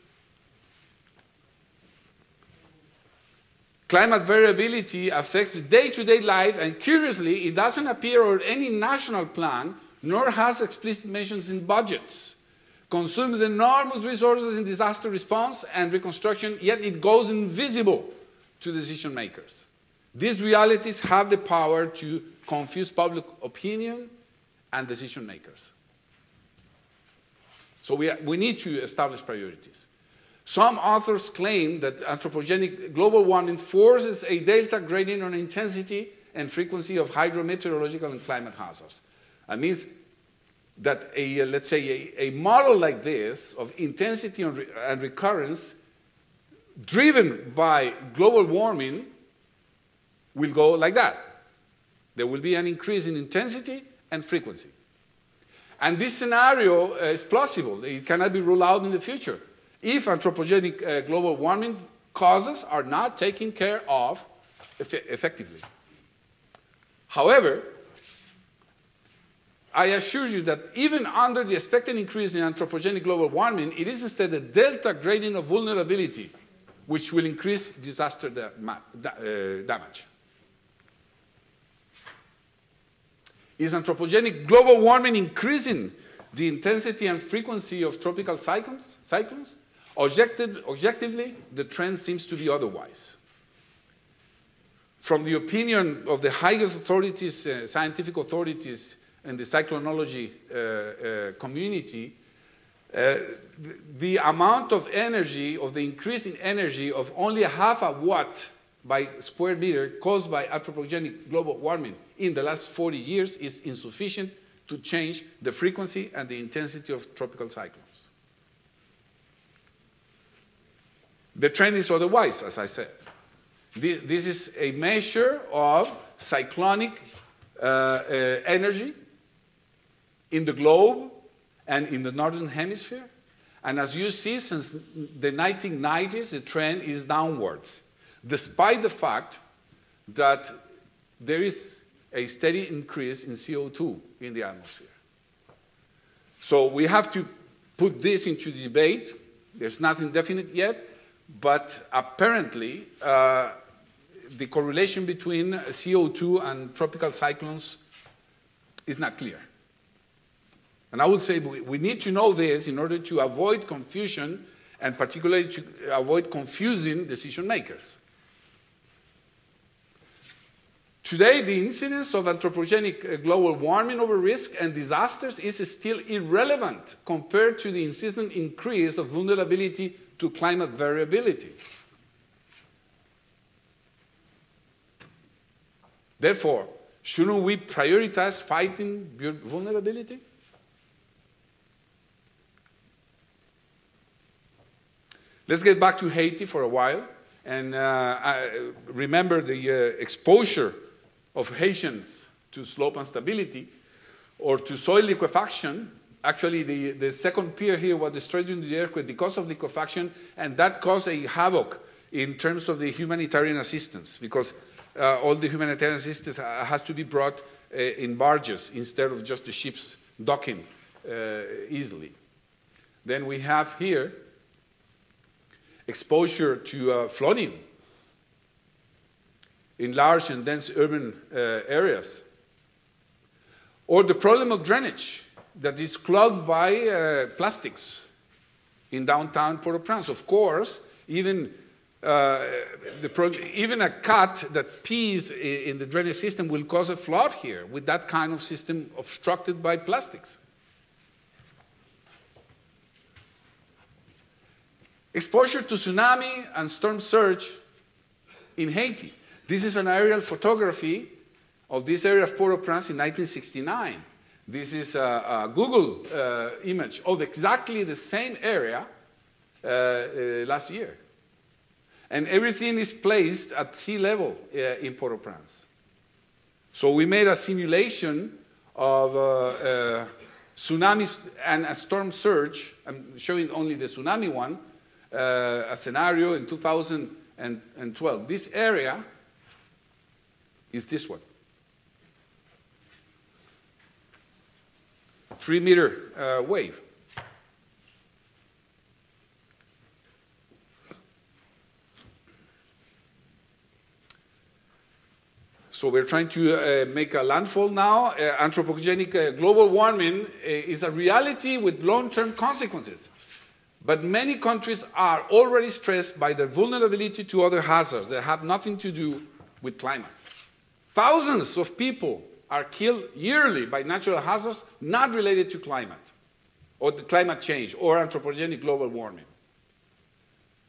Climate variability affects day-to-day life, and curiously, it doesn't appear on any national plan, nor has explicit mentions in budgets. Consumes enormous resources in disaster response and reconstruction, yet it goes invisible to decision makers. These realities have the power to confuse public opinion and decision makers. So we need to establish priorities. Some authors claim that anthropogenic global warming forces a delta gradient on intensity and frequency of hydrometeorological and climate hazards. That means that let's say a model like this of intensity and recurrence driven by global warming will go like that. There will be an increase in intensity and frequency. And this scenario is plausible. It cannot be ruled out in the future if anthropogenic global warming causes are not taken care of effectively. However, I assure you that even under the expected increase in anthropogenic global warming, it is instead a delta gradient of vulnerability which will increase disaster damage. Is anthropogenic global warming increasing the intensity and frequency of tropical cyclones? Objectively, the trend seems to be otherwise. From the opinion of the highest authorities, scientific authorities in the cyclonology community, the amount of energy, of the increase in energy of only ½ a watt by square meter caused by anthropogenic global warming in the last 40 years is insufficient to change the frequency and the intensity of tropical cyclones. The trend is otherwise, as I said. This is a measure of cyclonic energy in the globe and in the northern hemisphere. And as you see, since the 1990s, the trend is downwards, despite the fact that there is a steady increase in CO2 in the atmosphere. So we have to put this into debate. There's nothing definite yet, but apparently the correlation between CO2 and tropical cyclones is not clear. And I would say we need to know this in order to avoid confusion and particularly to avoid confusing decision makers. Today, the incidence of anthropogenic global warming over risk and disasters is still irrelevant compared to the insistent increase of vulnerability to climate variability. Therefore, shouldn't we prioritize fighting vulnerability? Let's get back to Haiti for a while and remember the exposure of Haitians to slope instability or to soil liquefaction. Actually, the second pier here was destroyed during the earthquake because of liquefaction, and that caused a havoc in terms of the humanitarian assistance, because all the humanitarian assistance has to be brought in barges instead of just the ships docking easily. Then we have here exposure to flooding in large and dense urban areas, or the problem of drainage that is clogged by plastics in downtown Port-au-Prince. Of course, even a cat that pees in the drainage system will cause a flood here with that kind of system obstructed by plastics. Exposure to tsunami and storm surge in Haiti. This is an aerial photography of this area of Port-au-Prince in 1969. This is a Google image of exactly the same area last year. And everything is placed at sea level in Port-au-Prince. So we made a simulation of tsunamis and a storm surge. I'm showing only the tsunami one, a scenario in 2012. This area is this one. 3-meter wave. So we're trying to make a landfall now. Anthropogenic global warming is a reality with long-term consequences. But many countries are already stressed by their vulnerability to other hazards that have nothing to do with climate. Thousands of people are killed yearly by natural hazards not related to climate, or the climate change, or anthropogenic global warming,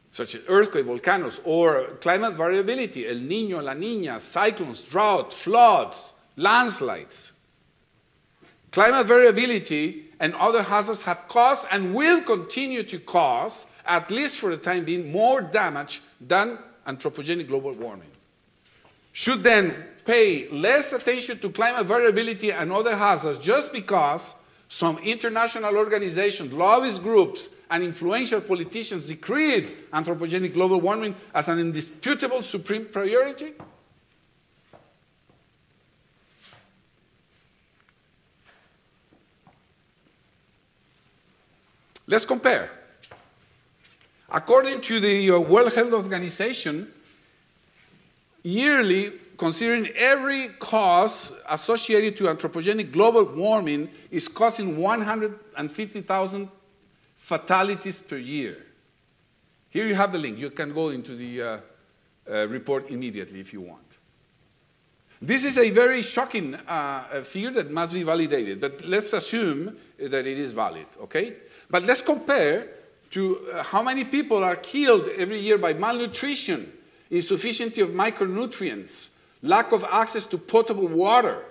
such as earthquakes, volcanoes, or climate variability, El Niño, La Niña, cyclones, drought, floods, landslides. Climate variability and other hazards have caused and will continue to cause, at least for the time being, more damage than anthropogenic global warming. Should then pay less attention to climate variability and other hazards just because some international organizations, lobbyist groups, and influential politicians decreed anthropogenic global warming as an indisputable supreme priority? Let's compare. According to the World Health Organization, yearly, considering every cause associated to anthropogenic global warming is causing 150,000 fatalities per year. Here you have the link. You can go into the report immediately if you want. This is a very shocking figure that must be validated, but let's assume that it is valid, okay? But let's compare to how many people are killed every year by malnutrition, insufficiency of micronutrients, lack of access to potable water.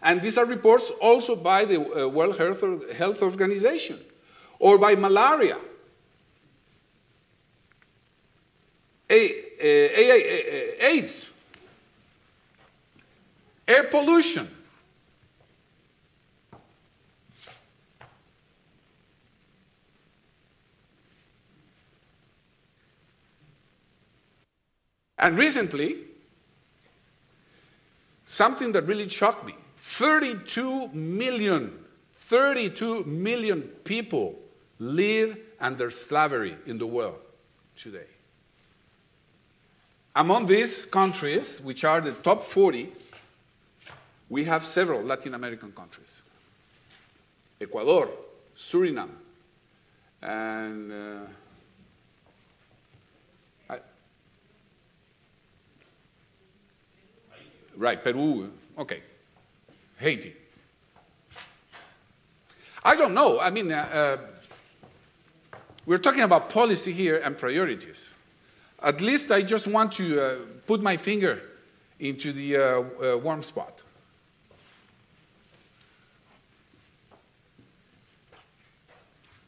And these are reports also by the World Health Organization, or by malaria, AIDS, air pollution. And recently, something that really shocked me, 32 million people live under slavery in the world today. Among these countries, which are the top 40, we have several Latin American countries. Ecuador, Suriname, and right, Peru, okay, Haiti. I don't know. I mean, we're talking about policy here and priorities. At least I just want to put my finger into the warm spot.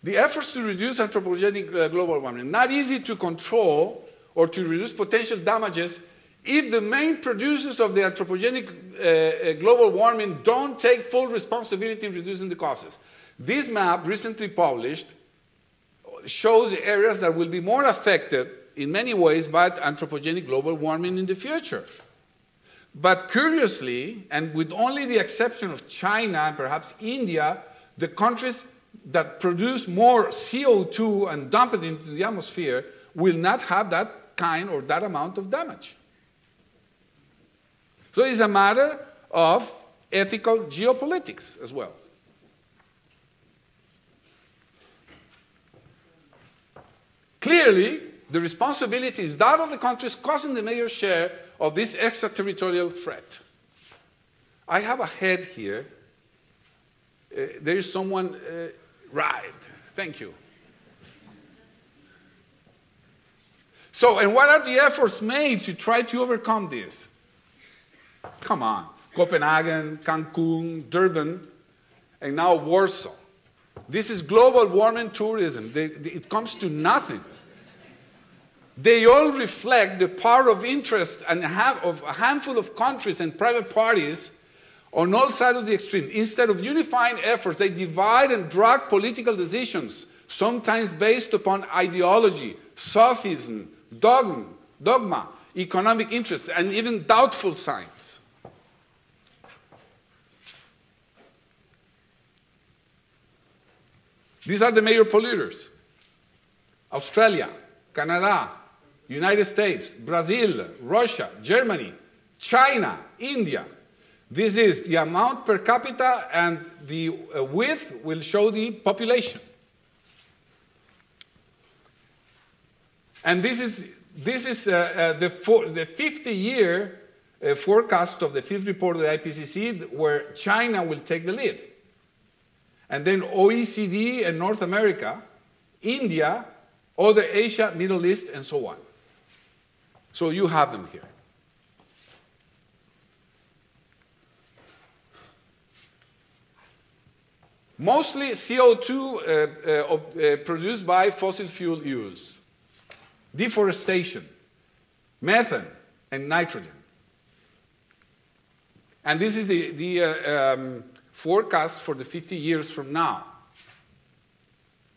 The efforts to reduce anthropogenic global warming, not easy to control or to reduce potential damages if the main producers of the anthropogenic global warming don't take full responsibility in reducing the causes. This map, recently published, shows the areas that will be more affected in many ways by anthropogenic global warming in the future. But curiously, and with only the exception of China and perhaps India, the countries that produce more CO2 and dump it into the atmosphere will not have that kind or that amount of damage. So it's a matter of ethical geopolitics as well. Clearly, the responsibility is that of the countries causing the major share of this extraterritorial threat. I have a head here. There is someone, right, thank you. So, and what are the efforts made to try to overcome this? Come on, Copenhagen, Cancun, Durban, and now Warsaw. This is global warming tourism. It comes to nothing. They all reflect the power of interest and of a handful of countries and private parties on all sides of the extreme. Instead of unifying efforts, they divide and drag political decisions, sometimes based upon ideology, sophism, dogma, economic interests, and even doubtful science. These are the major polluters: Australia, Canada, United States, Brazil, Russia, Germany, China, India. This is the amount per capita, and the width will show the population. And this is the 50-year forecast of the fifth report of the IPCC, where China will take the lead. And then OECD and North America, India, other Asia, Middle East, and so on. So you have them here. Mostly CO2 produced by fossil fuel use, deforestation, methane, and nitrogen. And this is the forecast for the 50 years from now,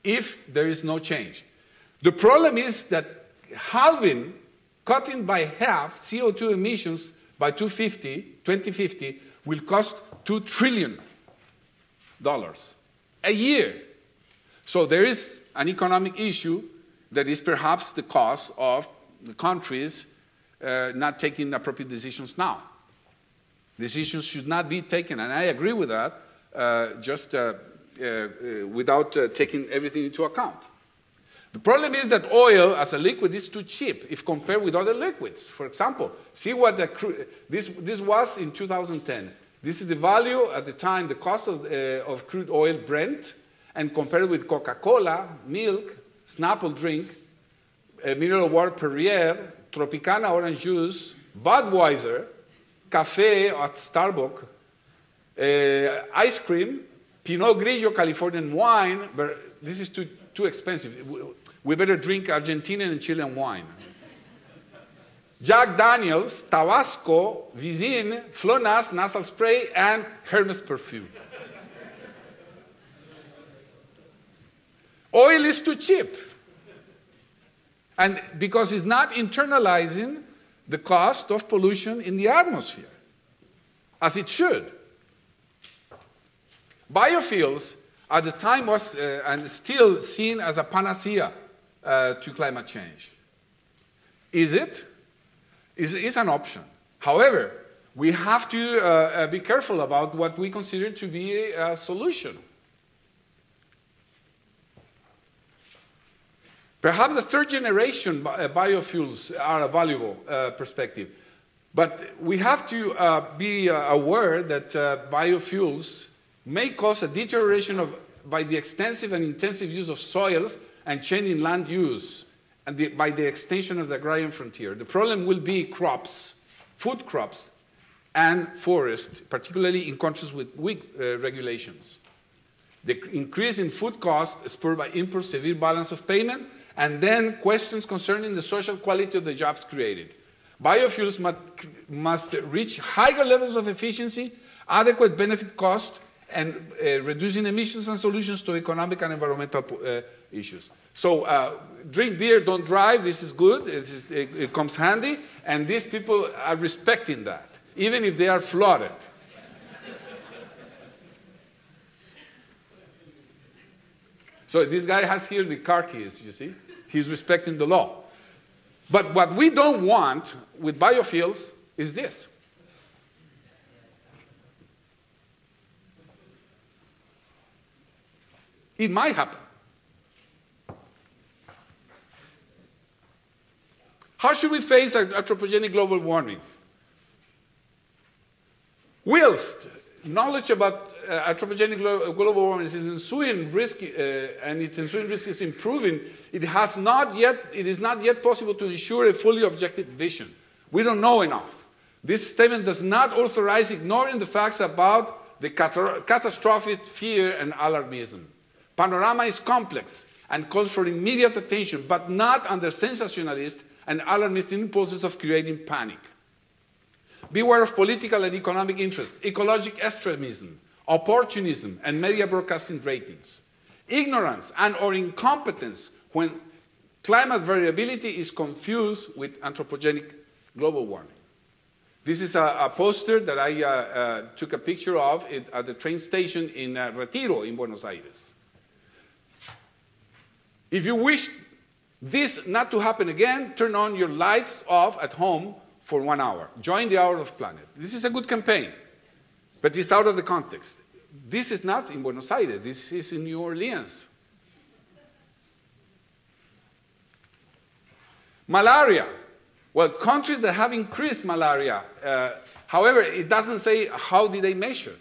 if there is no change. The problem is that halving, cutting by half CO2 emissions by 2050 will cost $2 trillion a year. So there is an economic issue that is perhaps the cause of the countries not taking appropriate decisions now. Decisions should not be taken, and I agree with that, without taking everything into account. The problem is that oil as a liquid is too cheap if compared with other liquids. For example, see what this was in 2010. This is the value at the time, the cost of crude oil Brent, and compared with Coca-Cola, milk, Snapple drink, mineral water Perrier, Tropicana orange juice, Budweiser, Cafe at Starbucks, ice cream, Pinot Grigio Californian wine. But this is too expensive. We better drink Argentinian and Chilean wine. Jack Daniels, Tabasco, Vizin, Flonas nasal spray, and Hermes perfume. Oil is too cheap. And because it's not internalizing the cost of pollution in the atmosphere, as it should. Biofuels at the time was and still seen as a panacea to climate change. Is it? Is an option. However, we have to be careful about what we consider to be a solution. Perhaps the third generation biofuels are a valuable perspective. But we have to be aware that biofuels may cause a deterioration by the extensive and intensive use of soils and change in land use, and by the extension of the agrarian frontier. The problem will be crops, food crops, and forests, particularly in countries with weak regulations. The increase in food costs spurred by import, severe balance of payment, and then questions concerning the social quality of the jobs created. Biofuels must reach higher levels of efficiency, adequate benefit cost, and reducing emissions and solutions to economic and environmental issues. So drink beer, don't drive. This is good. It comes handy. And these people are respecting that, even if they are flooded. So this guy has here the car keys, you see. He's respecting the law. But what we don't want with biofuels is this. It might happen. How should we face anthropogenic global warming? Whilst knowledge about anthropogenic global warming is ensuing risk, and its ensuing risk is improving, it is not yet possible to ensure a fully objective vision. We don't know enough. This statement does not authorize ignoring the facts about the catastrophic fear and alarmism. Panorama is complex and calls for immediate attention, but not under sensationalist and alarmist impulses of creating panic. Beware of political and economic interest, ecologic extremism, opportunism, and media broadcasting ratings. Ignorance and or incompetence when climate variability is confused with anthropogenic global warming. This is a poster that I took a picture of at the train station in Retiro in Buenos Aires. If you wish this not to happen again, turn on your lights off at home for 1 hour. Join the Hour of Planet. This is a good campaign, but it's out of the context. This is not in Buenos Aires. This is in New Orleans. Malaria. Well, countries that have increased malaria, however, it doesn't say how did they measure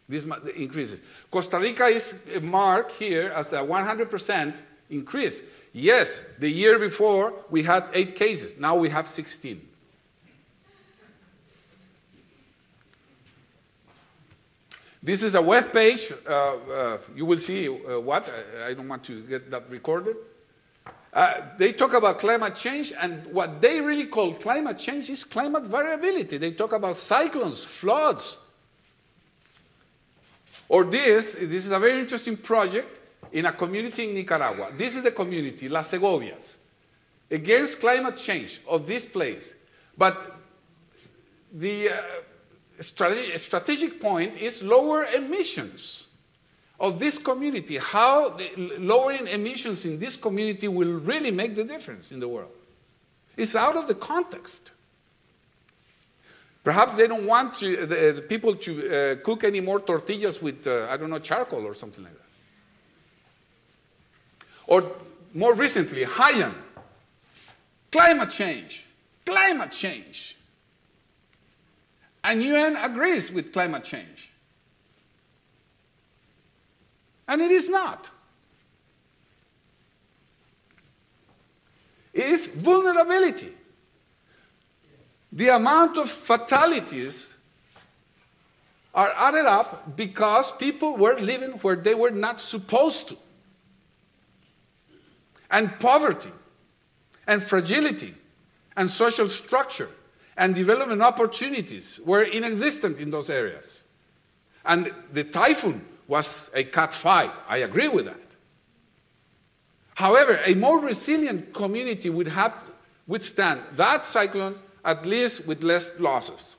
these increases. Costa Rica is marked here as a 100% increase. Yes, the year before we had 8 cases. Now we have 16. This is a web page. You will see what? I don't want to get that recorded. They talk about climate change, and what they really call climate change is climate variability. They talk about cyclones, floods. Or this is a very interesting project in a community in Nicaragua. This is the community, Las Segovias, against climate change of this place. But the strategic point is lower emissions of this community. How lowering emissions in this community will really make the difference in the world. It's out of the context. Perhaps they don't want the people to cook any more tortillas with, I don't know, charcoal or something like that. Or more recently, Haiyan. Climate change. Climate change. And UN agrees with climate change. And it is not. It is vulnerability. The amount of fatalities are added up because people were living where they were not supposed to. And poverty, and fragility, and social structure, and development opportunities were inexistent in those areas. And the typhoon was a Cat 5. I agree with that. However, a more resilient community would have to withstand that cyclone at least with less losses.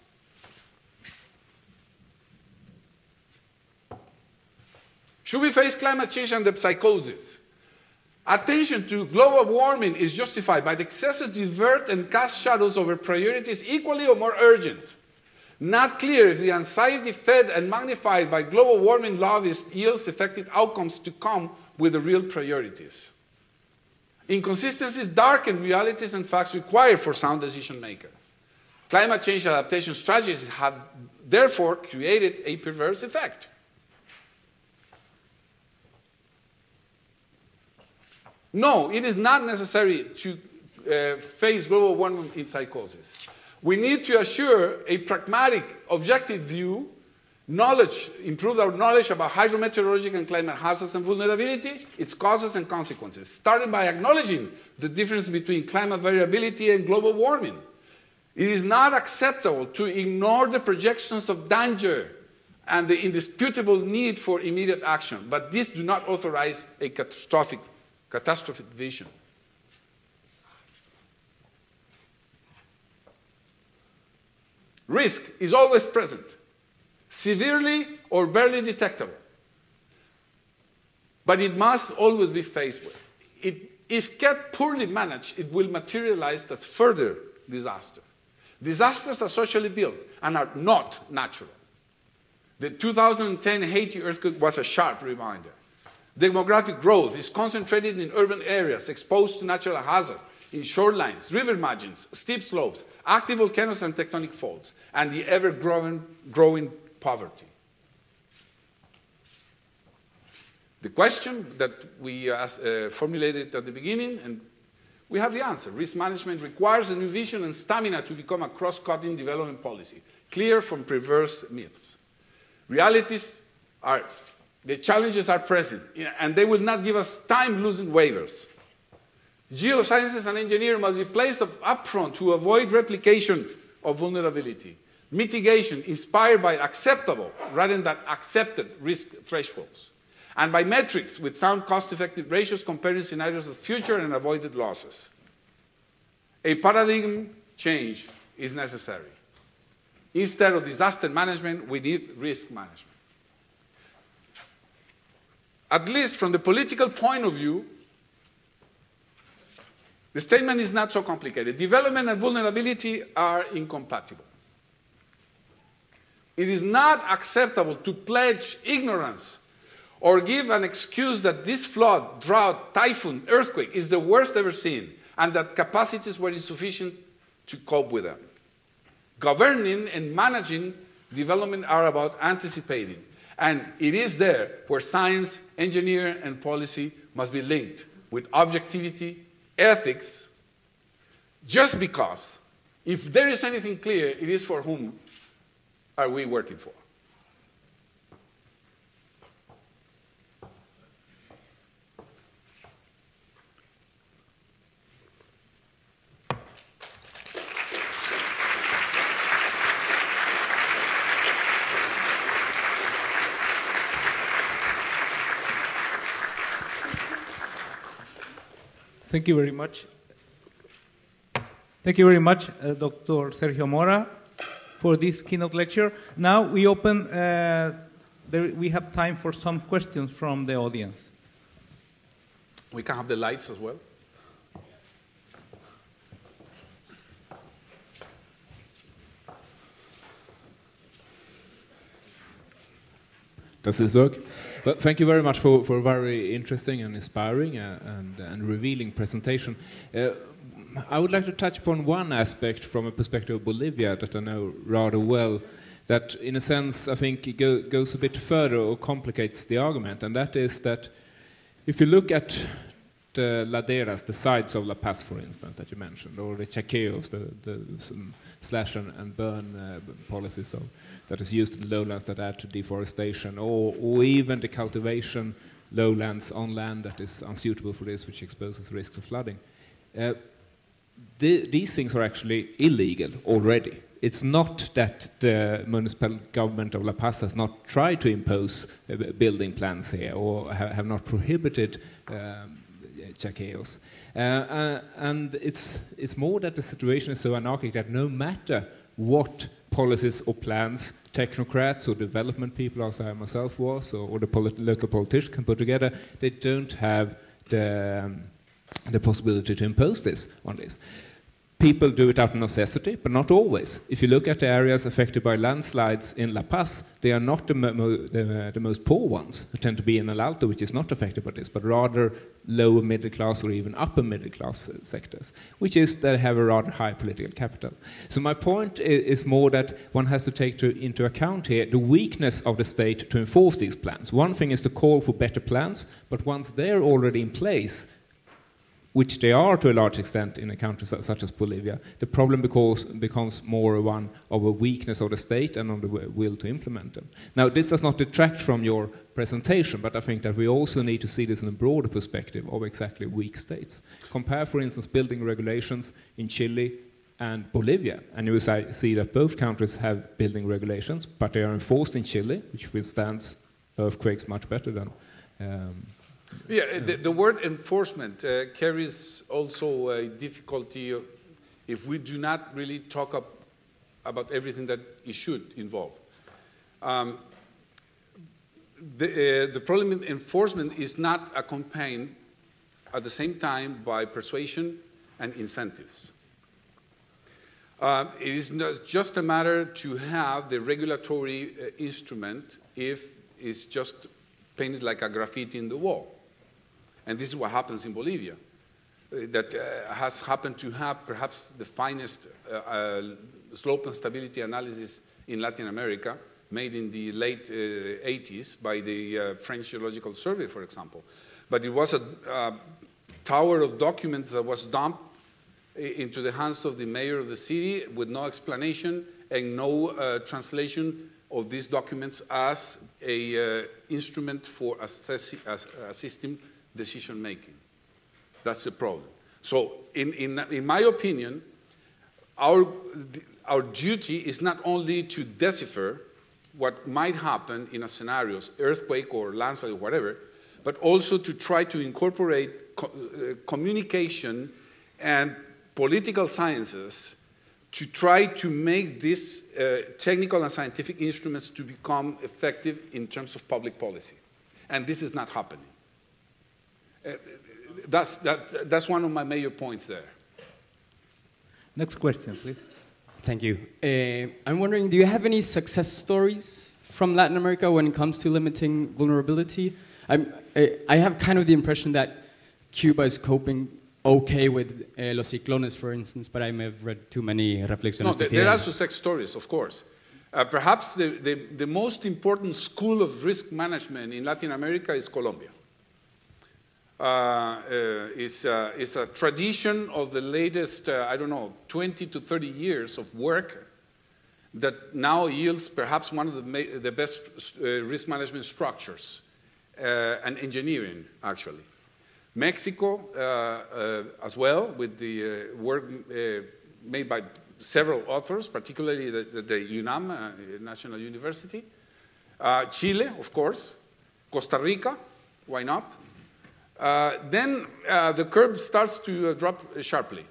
Should we face climate change and the psychosis? Attention to global warming is justified by the excessive divert and cast shadows over priorities equally or more urgent. Not clear if the anxiety fed and magnified by global warming lobbyists yields effective outcomes to come with the real priorities. Inconsistencies darken realities and facts required for sound decision maker. Climate change adaptation strategies have therefore created a perverse effect. No, it is not necessary to face global warming in psychosis. We need to assure a pragmatic, objective view, improve our knowledge about hydrometeorological and climate hazards and vulnerability, its causes and consequences, starting by acknowledging the difference between climate variability and global warming. It is not acceptable to ignore the projections of danger and the indisputable need for immediate action, but these do not authorize a catastrophic vision. Risk is always present, severely or barely detectable, but it must always be faced with. If kept poorly managed, it will materialize as further disaster. Disasters are socially built and are not natural. The 2010 Haiti earthquake was a sharp reminder. Demographic growth is concentrated in urban areas exposed to natural hazards, in shorelines, river margins, steep slopes, active volcanoes and tectonic faults, and the ever-growing poverty. The question that we formulated at the beginning, and we have the answer. Risk management requires a new vision and stamina to become a cross-cutting development policy, clear from perverse myths. Realities are, the challenges are present, and they will not give us time losing waivers. Geosciences and engineering must be placed upfront to avoid replication of vulnerability. Mitigation inspired by acceptable rather than accepted risk thresholds. And by metrics with sound cost-effective ratios comparing scenarios of future and avoided losses. A paradigm change is necessary. Instead of disaster management, we need risk management. At least from the political point of view, the statement is not so complicated. Development and vulnerability are incompatible. It is not acceptable to pledge ignorance or give an excuse that this flood, drought, typhoon, earthquake is the worst ever seen and that capacities were insufficient to cope with them. Governing and managing development are about anticipating, and it is there where science, engineering, and policy must be linked with objectivity, ethics, just because if there is anything clear, it is for whom are we working for. Thank you very much. Thank you very much, Dr. Sergio Mora, for this keynote lecture. Now we open, we have time for some questions from the audience. We can have the lights as well. Does this work? Well, thank you very much for a very interesting and inspiring and revealing presentation. I would like to touch upon one aspect from a perspective of Bolivia that I know rather well, that in a sense I think it goes a bit further or complicates the argument, and that is that if you look at the laderas, the sides of La Paz, for instance, that you mentioned, or the chaqueos, the slash and burn policies that is used in the lowlands that add to deforestation, or even the cultivation lowlands on land that is unsuitable for this, which exposes risks of flooding. These things are actually illegal already. It's not that the municipal government of La Paz has not tried to impose building plans here or have not prohibited chaqueos. And it's more that the situation is so anarchic that no matter what policies or plans technocrats or development people, as I myself was, or the local politicians can put together, they don't have the possibility to impose this on this. People do it out of necessity, but not always. If you look at the areas affected by landslides in La Paz, they are not the most poor ones, who tend to be in El Alto, which is not affected by this, but rather lower middle class or even upper middle class sectors, which is that they have a rather high political capital. So my point is more that one has to take into account here the weakness of the state to enforce these plans. One thing is to call for better plans, but once they're already in place, which they are to a large extent in a country such as Bolivia, the problem becomes more one of a weakness of the state and of the will to implement them. Now, this does not detract from your presentation, but I think that we also need to see this in a broader perspective of exactly weak states. Compare, for instance, building regulations in Chile and Bolivia, and you will see that both countries have building regulations, but they are enforced in Chile, which withstands earthquakes much better than... Yeah, the word enforcement carries also a difficulty if we do not really talk about everything that it should involve. The problem in enforcement is not accompanied at the same time by persuasion and incentives. It is not just a matter to have the regulatory instrument if it's just painted like a graffiti in the wall. And this is what happens in Bolivia. That has happened to have perhaps the finest slope and stability analysis in Latin America, made in the late 80s by the French Geological Survey, for example. But it was a tower of documents that was dumped into the hands of the mayor of the city with no explanation and no translation of these documents as an instrument for assisting decision-making. That's the problem. So in my opinion, our duty is not only to decipher what might happen in a scenario, earthquake or landslide or whatever, but also to try to incorporate communication and political sciences to try to make these technical and scientific instruments to become effective in terms of public policy. And this is not happening. That's one of my major points there. Next question, please. Thank you. I'm wondering, do you have any success stories from Latin America when it comes to limiting vulnerability? I have kind of the impression that Cuba is coping okay with los ciclones, for instance, but I may have read too many reflexiones. No, there are success stories, of course. Perhaps the most important school of risk management in Latin America is Colombia. It's a tradition of the latest, 20 to 30 years of work that now yields perhaps one of the best risk management structures and engineering, actually. Mexico, as well, with the work made by several authors, particularly the UNAM, National University. Chile, of course. Costa Rica, why not? Then the curve starts to drop sharply.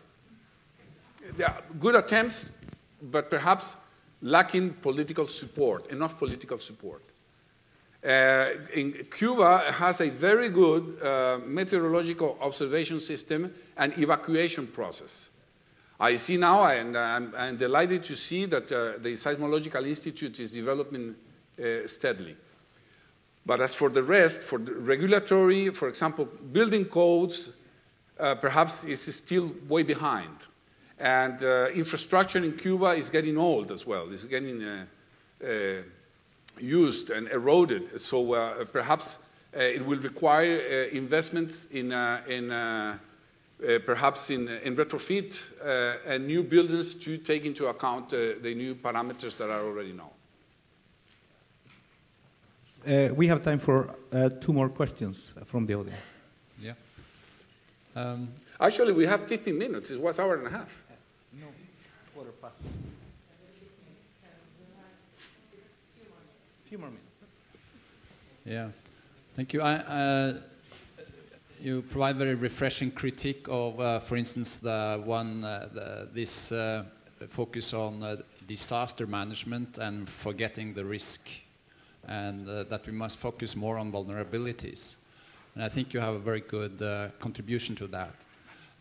There are good attempts, but perhaps lacking political support, enough political support. Cuba has a very good meteorological observation system and evacuation process. I see now, and I'm delighted to see that the Seismological Institute is developing steadily. But as for the rest, for the regulatory, for example, building codes, perhaps is still way behind. And infrastructure in Cuba is getting old as well. It's getting used and eroded. So perhaps it will require investments in perhaps in retrofit and new buildings to take into account the new parameters that are already known. We have time for 2 more questions from the audience. Yeah. Actually, we have 15 minutes. It was an hour and a half. No, quarter past. Few more minutes. Yeah, thank you. You provide very refreshing critique of, for instance, this focus on disaster management and forgetting the risk, and that we must focus more on vulnerabilities. And I think you have a very good contribution to that.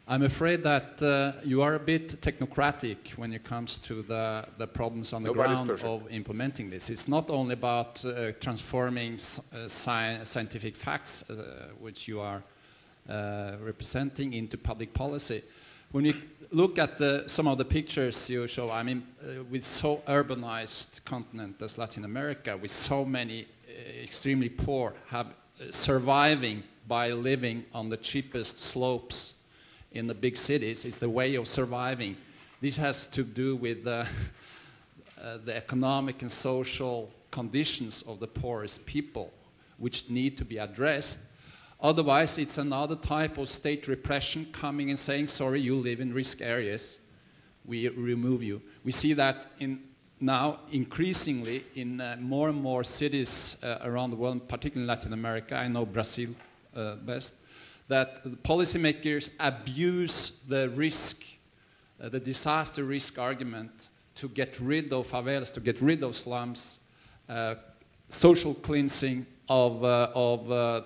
I'm afraid that you are a bit technocratic when it comes to the problems on the ground of implementing this. It's not only about transforming scientific facts, which you are representing, into public policy. When you look at some of the pictures you show, I mean, with so urbanized continent as Latin America, with so many extremely poor, surviving by living on the cheapest slopes in the big cities, it's the way of surviving. This has to do with the economic and social conditions of the poorest people, which need to be addressed. Otherwise, it's another type of state repression coming and saying, sorry, you live in risk areas, we remove you. We see that now increasingly in more and more cities around the world, particularly in Latin America. I know Brazil best, that the policymakers abuse the risk, the disaster risk argument to get rid of favelas, to get rid of slums, social cleansing of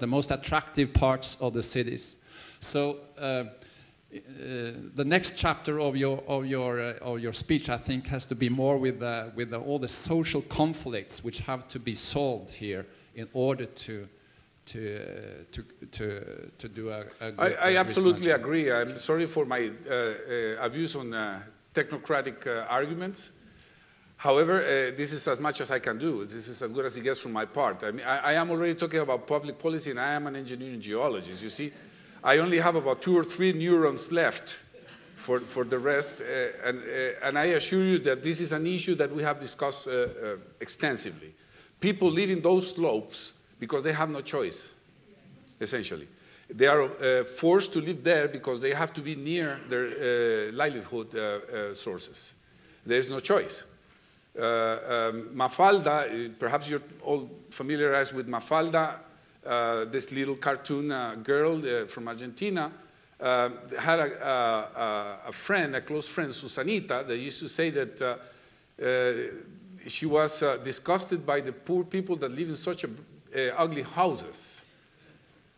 the most attractive parts of the cities. So the next chapter of your speech, I think, has to be more with all the social conflicts which have to be solved here in order to do a good I absolutely agree. I'm sorry for my abuse on technocratic arguments. However, this is as much as I can do. This is as good as it gets from my part. I mean, I am already talking about public policy, and I am an engineering geologist. You see, I only have about 2 or 3 neurons left for the rest, and I assure you that this is an issue that we have discussed extensively. People live in those slopes because they have no choice, essentially. They are forced to live there because they have to be near their livelihood sources. There is no choice. Mafalda, perhaps you're all familiarized with Mafalda, this little cartoon girl from Argentina, had a friend, a close friend, Susanita, that used to say that she was disgusted by the poor people that live in such ugly houses.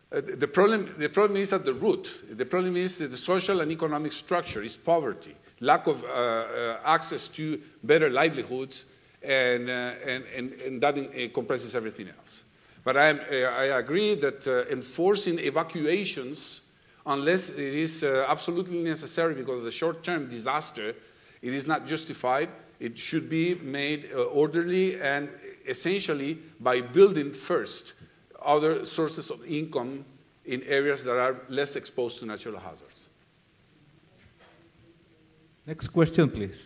The problem is at the root. The problem is that the social and economic structure is poverty, lack of access to better livelihoods, and that compresses everything else. But I agree that enforcing evacuations, unless it is absolutely necessary because of the short-term disaster, it is not justified. It should be made orderly and essentially by building first other sources of income in areas that are less exposed to natural hazards. Next question, please.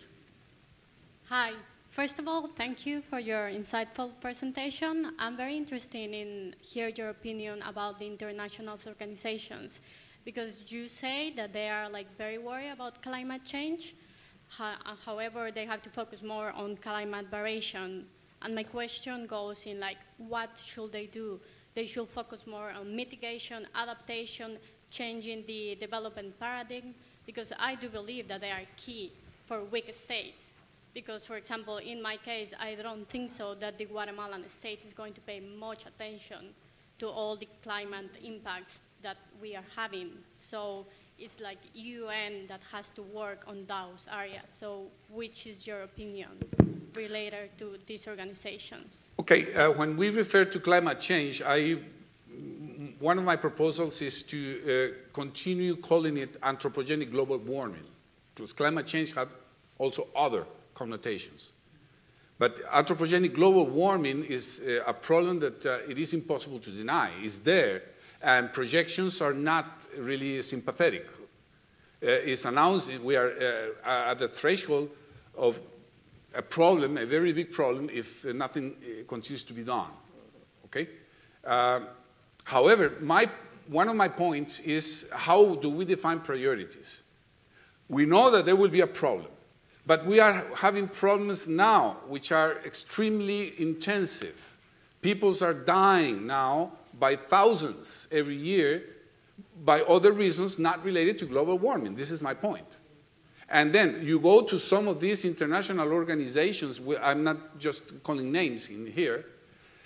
Hi. First of all, thank you for your insightful presentation. I'm very interested in hear your opinion about the international organizations, because you say that they are very worried about climate change. However, they have to focus more on climate variation. And my question goes in what should they do? they should focus more on mitigation, adaptation, changing the development paradigm, because I do believe that they are key for weak states. Because, for example, in my case, I don't think so that the Guatemalan state is going to pay much attention to all the climate impacts that we are having. So it's like UN that has to work on those areas. So which is your opinion related to these organizations? Okay, when we refer to climate change, one of my proposals is to continue calling it anthropogenic global warming, because climate change has also other connotations. But anthropogenic global warming is a problem that it is impossible to deny. It's there, and projections are not really sympathetic. It's announced we are at the threshold of a problem, a very big problem, if nothing continues to be done. Okay? However, one of my points is, how do we define priorities? We know that there will be a problem. But we are having problems now which are extremely intensive. Peoples are dying now by thousands every year by other reasons not related to global warming. This is my point. And then you go to some of these international organizations, I'm not just calling names in here,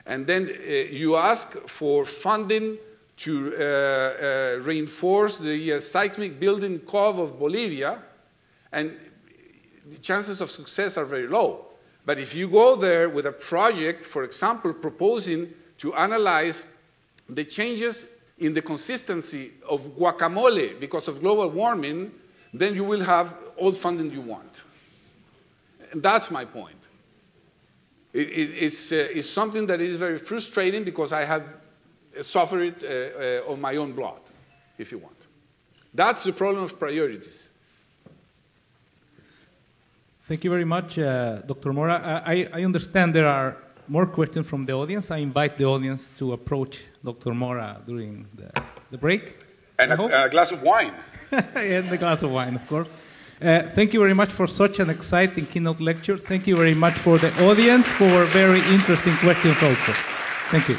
and then you ask for funding to reinforce the seismic building cove of Bolivia, and the chances of success are very low. But if you go there with a project, for example, proposing to analyze the changes in the consistency of guacamole because of global warming, then you will have all funding you want. And that's my point. It's something that is very frustrating because I have suffered it on my own blood, if you want. That's the problem of priorities. Thank you very much, Dr. Mora. I understand there are more questions from the audience. I invite the audience to approach Dr. Mora during the break. And a glass of wine. And a glass of wine, of course. Thank you very much for such an exciting keynote lecture. Thank you very much for the audience for very interesting questions also. Thank you.